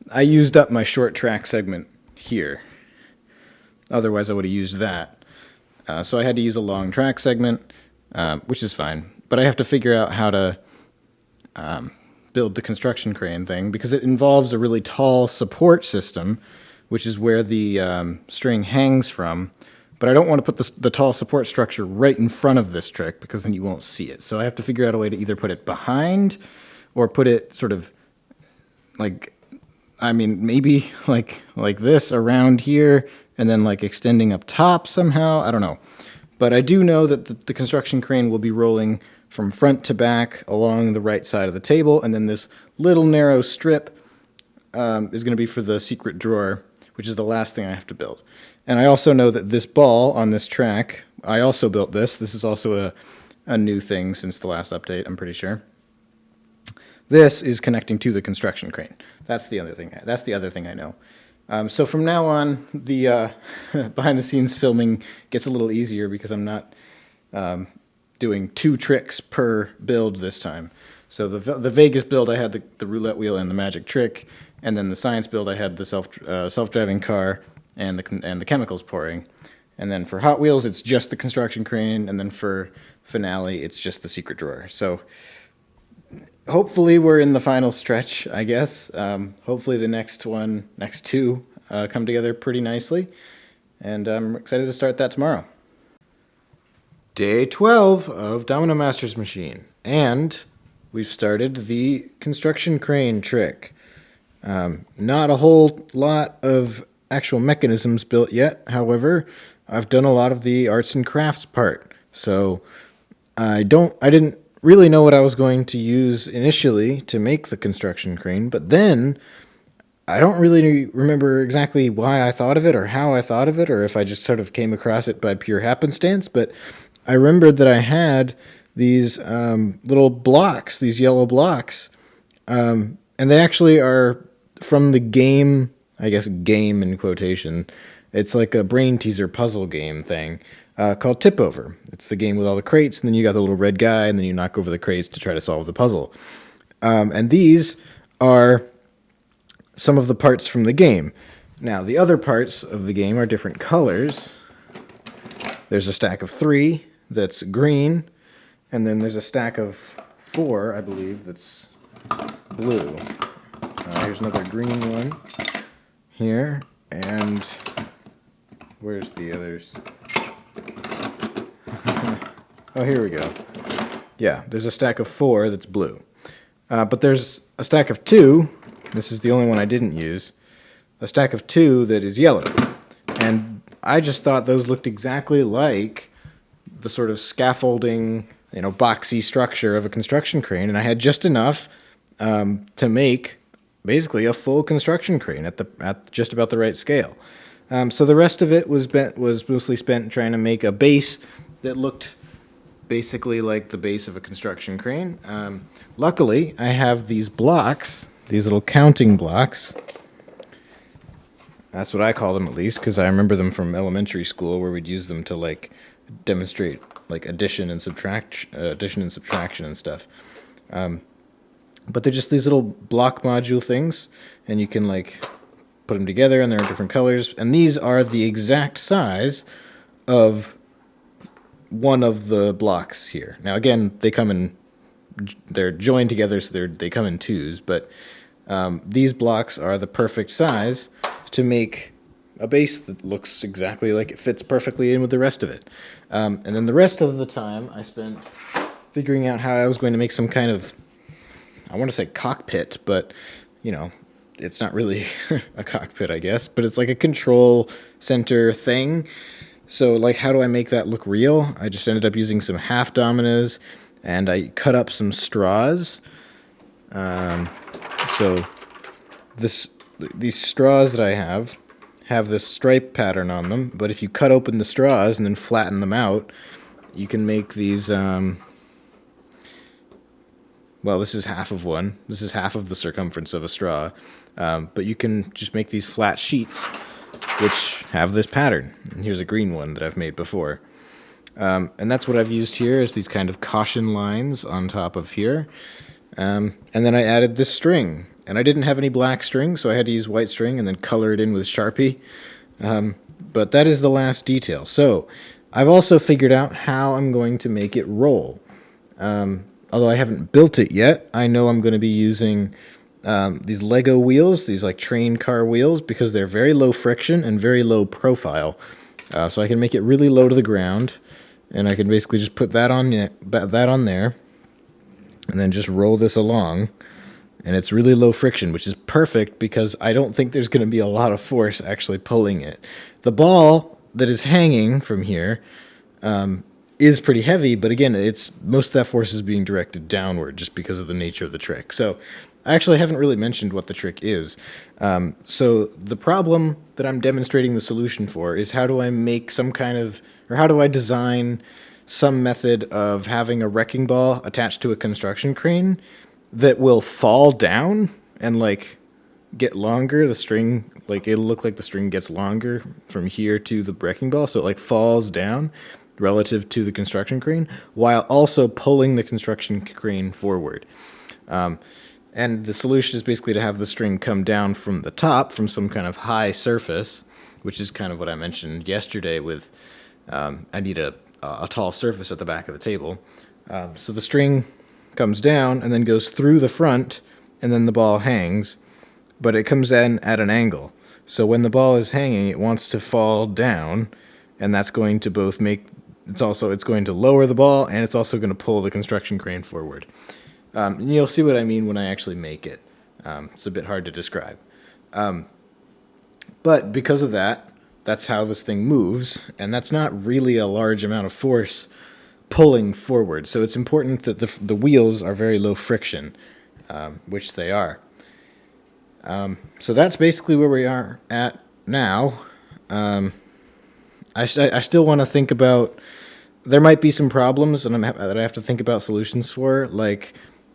Speaker 1: I used up my short track segment here. Otherwise, I would have used that. So I had to use a long track segment, which is fine. But I have to figure out how to build the construction crane thing, because it involves a really tall support system, which is where the string hangs from. But I don't want to put the tall support structure right in front of this trick, because then you won't see it. So I have to figure out a way to either put it behind or put it sort of like, maybe like this around here, and then like extending up top somehow. I don't know. But I do know that the construction crane will be rolling from front to back along the right side of the table, and then this little narrow strip is going to be for the secret drawer, which is the last thing I have to build. And I also know that this ball on this track, I also built this. This is also a new thing since the last update, I'm pretty sure. This is connecting to the construction crane. That's the other thing. That's the other thing I know. So from now on, the behind-the-scenes filming gets a little easier, because I'm not doing 2 tricks per build this time. So the Vegas build, I had the roulette wheel and the magic trick, and then the science build, I had the self-driving car and the chemicals pouring. And then for Hot Wheels, it's just the construction crane, and then for finale, it's just the secret drawer. So hopefully we're in the final stretch, I guess. Hopefully the next two come together pretty nicely, and I'm excited to start that tomorrow. Day 12 of Domino Masters Machine, and we've started the construction crane trick. Not a whole lot of actual mechanisms built yet. However, I've done a lot of the arts and crafts part, so I didn't really know what I was going to use initially to make the construction crane, but then I don't really remember exactly why I thought of it or how I thought of it, or if I just sort of came across it by pure happenstance, but I remembered that I had these little blocks, these yellow blocks, and they actually are from the game, I guess game in quotation. It's like a brain teaser puzzle game thing called Tip Over. It's the game with all the crates, and then you got the little red guy, and then you knock over the crates to try to solve the puzzle. And these are some of the parts from the game. Now, the other parts of the game are different colors. There's a stack of 3 that's green, and then there's a stack of 4, I believe, that's blue. Here's another green one here, and where's the others? Oh, here we go. Yeah, there's a stack of 4 that's blue. But there's a stack of 2, this is the only one I didn't use, a stack of 2 that is yellow. And I just thought those looked exactly like the sort of scaffolding, boxy structure of a construction crane, and I had just enough to make basically a full construction crane at just about the right scale. So the rest of it was mostly spent trying to make a base that looked basically like the base of a construction crane. Luckily, I have these blocks, these little counting blocks. That's what I call them, at least, because I remember them from elementary school, where we'd use them to demonstrate addition and subtraction and stuff. But they're just these little block module things, and you can put them together, and they're in different colors. And these are the exact size of one of the blocks here. Now, again, they're joined together, so they come in 2s, but these blocks are the perfect size to make a base that looks exactly like it fits perfectly in with the rest of it. And then the rest of the time I spent figuring out how I was going to make some kind of, I want to say cockpit, but it's not really a cockpit, I guess, but it's like a control center thing. So how do I make that look real? I just ended up using some half dominoes, and I cut up some straws. So these straws that I have this stripe pattern on them, but if you cut open the straws and then flatten them out, you can make these, well, this is half of one. This is half of the circumference of a straw. But you can just make these flat sheets, which have this pattern. And here's a green one that I've made before. And that's what I've used here, is these kind of caution lines on top of here. And then I added this string. And I didn't have any black string, so I had to use white string and then color it in with Sharpie. But that is the last detail. So I've also figured out how I'm going to make it roll. Although I haven't built it yet, I know I'm going to be using these Lego wheels, these train car wheels, because they're very low friction and very low profile. So I can make it really low to the ground, and I can basically just put that on there, and then just roll this along. And it's really low friction, which is perfect because I don't think there's going to be a lot of force actually pulling it. The ball that is hanging from here is pretty heavy, but again, most of that force is being directed downward just because of the nature of the trick. So I actually haven't really mentioned what the trick is. So the problem that I'm demonstrating the solution for is how do I design some method of having a wrecking ball attached to a construction crane that will fall down and get longer. The string, it'll look like the string gets longer from here to the wrecking ball, so it falls down relative to the construction crane while also pulling the construction crane forward. And the solution is basically to have the string come down from the top, from some kind of high surface, which is kind of what I mentioned yesterday with I need a tall surface at the back of the table. So the string comes down and then goes through the front, and then the ball hangs, but it comes in at an angle. So when the ball is hanging, it wants to fall down, and that's going to both it's going to lower the ball, and it's also going to pull the construction crane forward. And you'll see what I mean when I actually make it. It's a bit hard to describe. But because of that, that's how this thing moves, and that's not really a large amount of force pulling forward. So it's important that the wheels are very low friction, which they are. So that's basically where we are at now. I still want to think about, there might be some problems that I have to think about solutions for,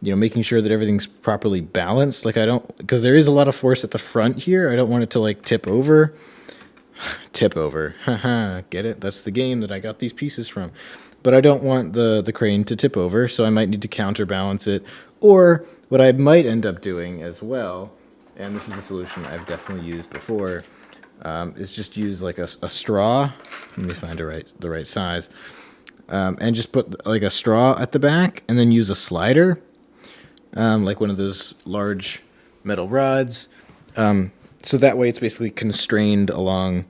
Speaker 1: making sure that everything's properly balanced. Because there is a lot of force at the front here. I don't want it to tip over. Tip over. Haha, get it? That's the game that I got these pieces from. But I don't want the crane to tip over, so I might need to counterbalance it. Or what I might end up doing as well and this is a solution I've definitely used before, is just use like a straw. Let me find the right size. And just put like a straw at the back and then use a slider, like one of those large metal rods. So that way it's basically constrained along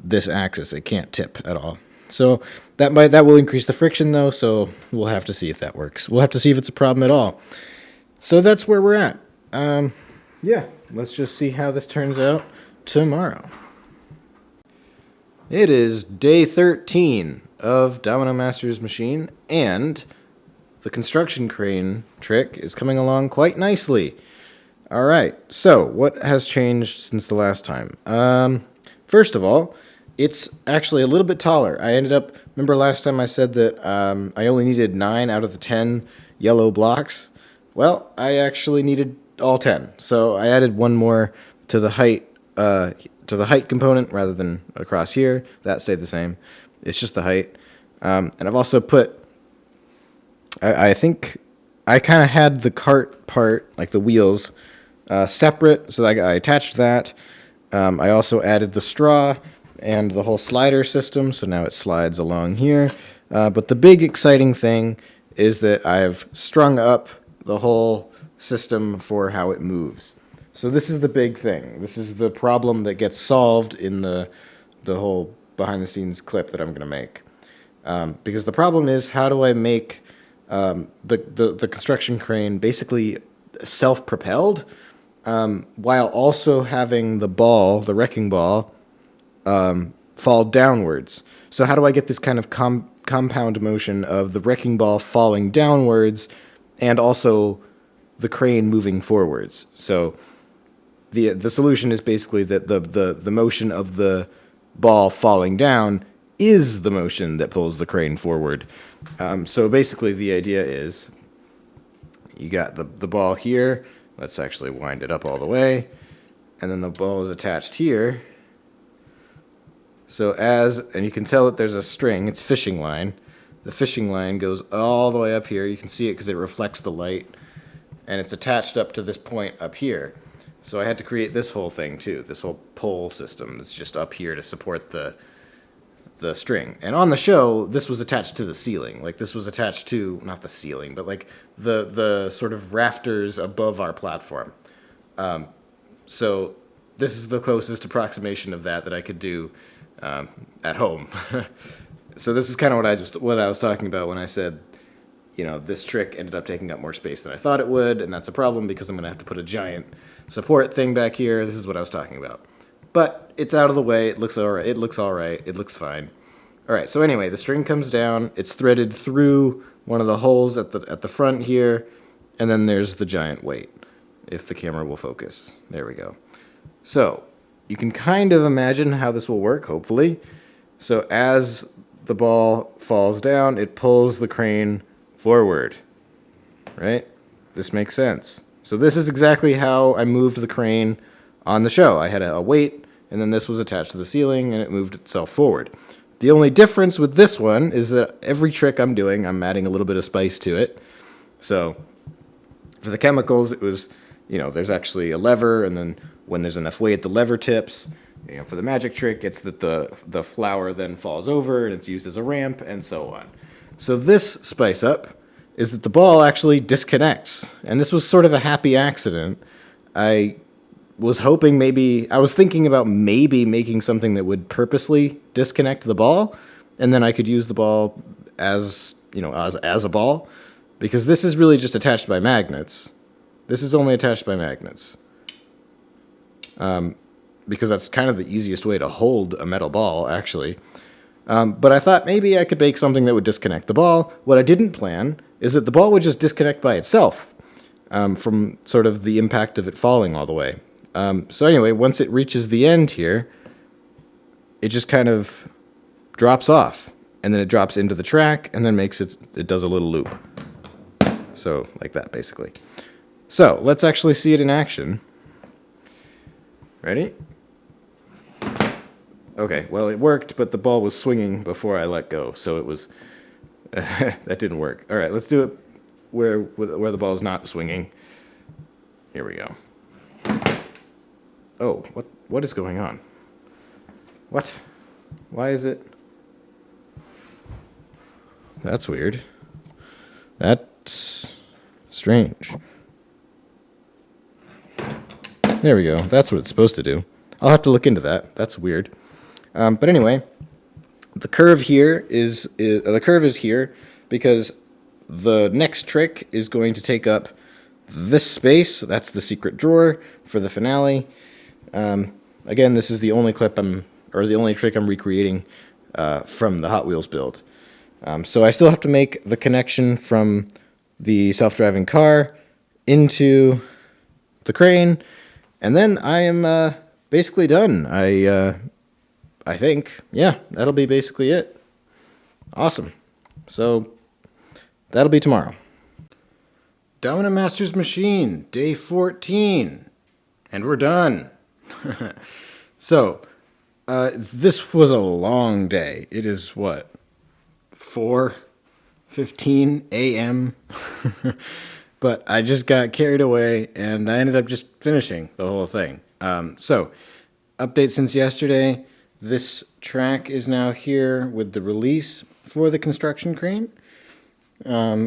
Speaker 1: this axis. It can't tip at all. So that will increase the friction though, so we'll have to see if that works. We'll have to see if it's a problem at all. So that's where we're at. Yeah, let's just see how this turns out tomorrow. It is day 13 of Domino Master's machine, and the construction crane trick is coming along quite nicely. All right, so what has changed since the last time? First of all, it's actually a little bit taller. I ended up, remember last time I said that I only needed 9 out of the 10 yellow blocks? Well, I actually needed all 10. So I added one more to the height component rather than across here. That stayed the same. It's just the height. And I've also put, I think I kind of had the cart part, like the wheels, separate. So I attached that. I also added the straw and the whole slider system, so now it slides along here. But the big exciting thing is that I've strung up the whole system for how it moves. So this is the big thing. This is the problem that gets solved in the whole behind-the-scenes clip that I'm going to make. Because the problem is, how do I make the construction crane basically self-propelled while also having the ball, the wrecking ball, fall downwards. So how do I get this kind of compound motion of the wrecking ball falling downwards and also the crane moving forwards? So the solution is basically that the motion of the ball falling down is the motion that pulls the crane forward. So basically the idea is you got the ball here. Let's actually wind it up all the way. And then the ball is attached here. So and you can tell that there's a string, it's fishing line. The fishing line goes all the way up here. You can see it because it reflects the light. And it's attached up to this point up here. So I had to create this whole thing too, this whole pole system that's just up here to support the string. And on the show, this was attached to the ceiling. Like this was attached to, not the ceiling, but like the sort of rafters above our platform. So this is the closest approximation of that I could do at home. So this is kind of what I was talking about when I said, you know, this trick ended up taking up more space than I thought it would, and that's a problem because I'm going to have to put a giant support thing back here. This is what I was talking about. But it's out of the way. It looks all right. It looks fine. All right. So anyway, the string comes down. It's threaded through one of the holes at the front here, and then there's the giant weight. If the camera will focus, there we go. So you can kind of imagine how this will work. Hopefully, so as the ball falls down, it pulls the crane forward. Right? This makes sense. So this is exactly how I moved the crane on the show. I had a weight, and then this was attached to the ceiling, and it moved itself forward. The only difference with this one is that every trick I'm doing, I'm adding a little bit of spice to it. So for the chemicals, it was, you know, there's actually a lever, and then when there's enough weight, the lever tips. You know, for the magic trick, it's that the flower then falls over, and it's used as a ramp, and so on. So this spice up is that the ball actually disconnects. And this was sort of a happy accident. I was thinking about maybe making something that would purposely disconnect the ball, and then I could use the ball as, you know, as a ball, because this is really just attached by magnets. This is only attached by magnets. Because that's kind of the easiest way to hold a metal ball, actually. But I thought maybe I could make something that would disconnect the ball. What I didn't plan is that the ball would just disconnect by itself from sort of the impact of it falling all the way. So anyway, once it reaches the end here, it just kind of drops off. And then it drops into the track, and then it does a little loop. So, like that, basically. So, let's actually see it in action. Ready? Okay, well, it worked, but the ball was swinging before I let go, so it was... that didn't work. All right, let's do it where the ball is not swinging. Here we go. Oh, what is going on? What? Why is it? That's weird. That's strange. There we go. That's what it's supposed to do. I'll have to look into that. That's weird. But anyway, the curve here is the curve is here because the next trick is going to take up this space. That's the secret drawer for the finale. Again, this is the only the only trick I'm recreating from the Hot Wheels build. So I still have to make the connection from the self-driving car into the crane, and then I am basically done. I think, yeah, that'll be basically it. Awesome. So that'll be tomorrow. Domino Masters Machine, day 14. And we're done. So, this was a long day. It is what? 4:15 a.m. But I just got carried away, and I ended up just finishing the whole thing. So, update since yesterday. This track is now here with the release for the construction crane,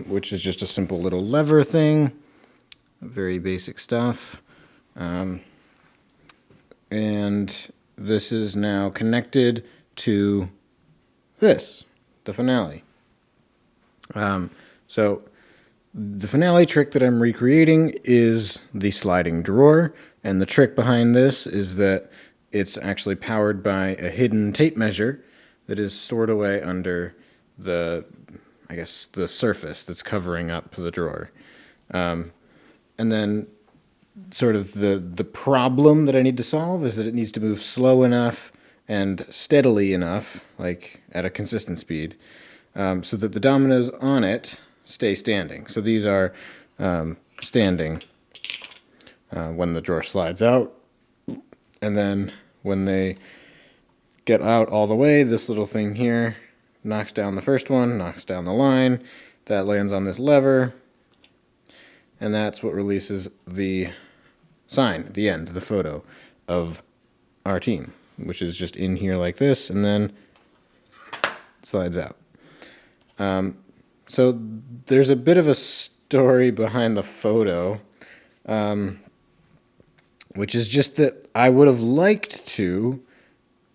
Speaker 1: which is just a simple little lever thing. Very basic stuff. And this is now connected to this, the finale. So the finale trick that I'm recreating is the sliding drawer, and the trick behind this is that it's actually powered by a hidden tape measure that is stored away under the surface that's covering up the drawer. And then sort of the problem that I need to solve is that it needs to move slow enough and steadily enough, like at a consistent speed, so that the dominoes on it stay standing. So these are standing when the drawer slides out, and then when they get out all the way, this little thing here knocks down the first one, knocks down the line, that lands on this lever, and that's what releases the sign at the end, the photo of our team, which is just in here like this, and then slides out. So there's a bit of a story behind the photo, which is just that I would have liked to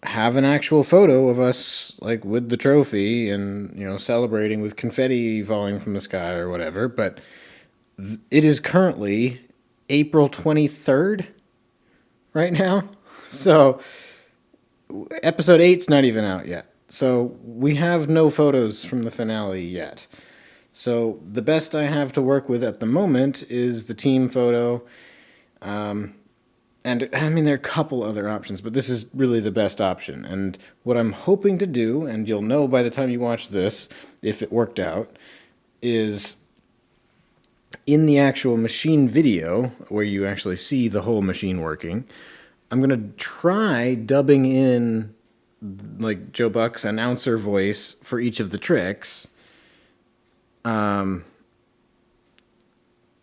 Speaker 1: have an actual photo of us, like, with the trophy and, celebrating with confetti falling from the sky or whatever, but it is currently April 23rd right now. So episode 8's not even out yet. So we have no photos from the finale yet. So the best I have to work with at the moment is the team photo. And I mean, there are a couple other options, but this is really the best option. And what I'm hoping to do, and you'll know by the time you watch this if it worked out, is in the actual machine video, where you actually see the whole machine working, I'm going to try dubbing in, like, Joe Buck's announcer voice for each of the tricks.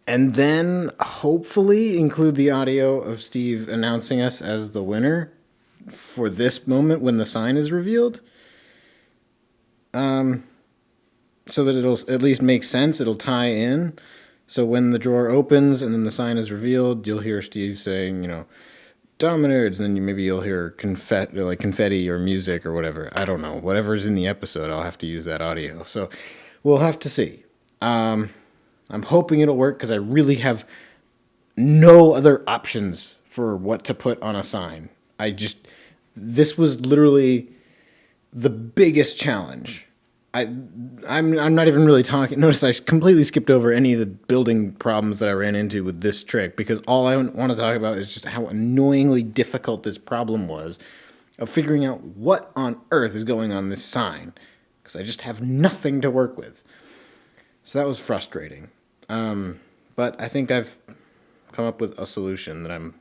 Speaker 1: And then hopefully include the audio of Steve announcing us as the winner for this moment when the sign is revealed. So that it'll at least make sense. It'll tie in. So when the drawer opens and then the sign is revealed, you'll hear Steve saying, Dominards, and then maybe you'll hear confetti or music or whatever. I don't know. Whatever's in the episode, I'll have to use that audio. So we'll have to see. I'm hoping it'll work because I really have no other options for what to put on a sign. This was literally the biggest challenge. I'm not even really talking. Notice I completely skipped over any of the building problems that I ran into with this trick, because all I want to talk about is just how annoyingly difficult this problem was of figuring out what on earth is going on this sign, because I just have nothing to work with. So that was frustrating. But I think I've come up with a solution that I'm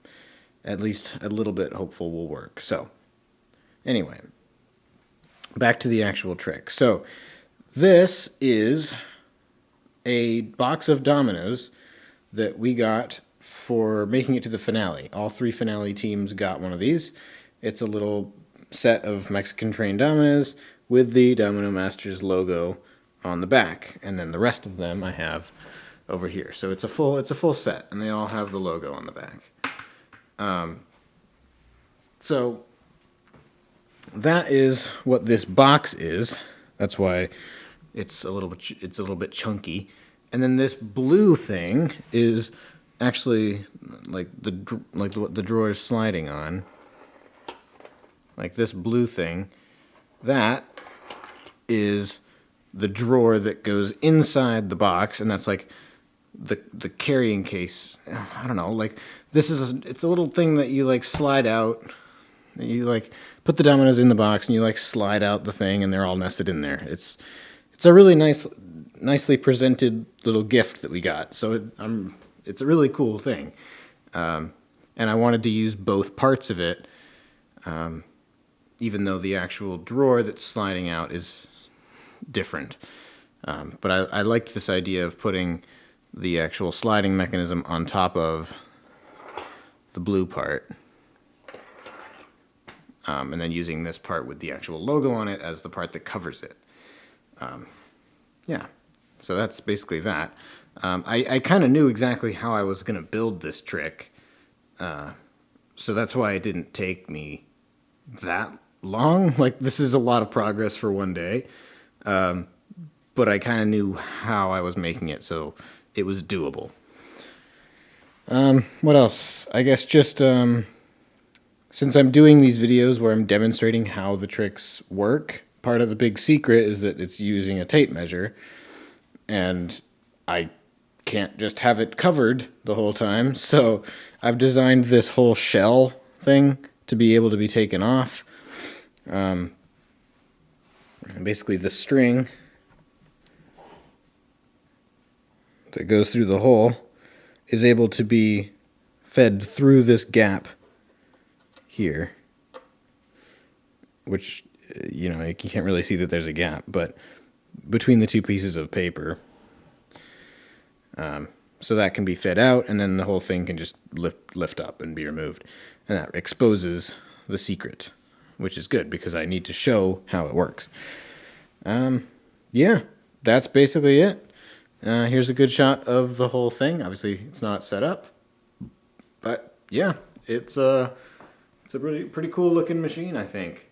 Speaker 1: at least a little bit hopeful will work. So anyway, back to the actual trick. So this is a box of dominoes that we got for making it to the finale. All 3 finale teams got one of these. It's a little set of Mexican train dominoes with the Domino Masters logo on the back, and then the rest of them I have over here. So it's a full set, and they all have the logo on the back. So that is what this box is. That's why it's a little bit chunky. And then this blue thing is actually like the drawer is sliding on. Like this blue thing, that is the drawer that goes inside the box, and that's like the carrying case. I don't know, like this is it's a little thing that you like slide out. You like put the dominoes in the box and you like slide out the thing, and they're all nested in there. It's a really nicely presented little gift that we got. So it's a really cool thing, and I wanted to use both parts of it. Even though the actual drawer that's sliding out is different. But I liked this idea of putting the actual sliding mechanism on top of the blue part. And then using this part with the actual logo on it as the part that covers it. Yeah, so that's basically that. I kind of knew exactly how I was going to build this trick. So that's why it didn't take me that long. Like, this is a lot of progress for one day. But I kind of knew how I was making it, so it was doable. What else? I guess just since I'm doing these videos where I'm demonstrating how the tricks work, part of the big secret is that it's using a tape measure, and I can't just have it covered the whole time, so I've designed this whole shell thing to be able to be taken off. And basically the string that goes through the hole is able to be fed through this gap here, which, you know, you can't really see that there's a gap, but between the 2 pieces of paper. So that can be fed out, and then the whole thing can just lift up and be removed. And that exposes the secret, which is good because I need to show how it works. Yeah, that's basically it. Here's a good shot of the whole thing. Obviously, it's not set up, but yeah, it's a pretty cool looking machine, I think.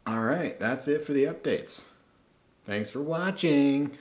Speaker 1: All right, that's it for the updates. Thanks for watching.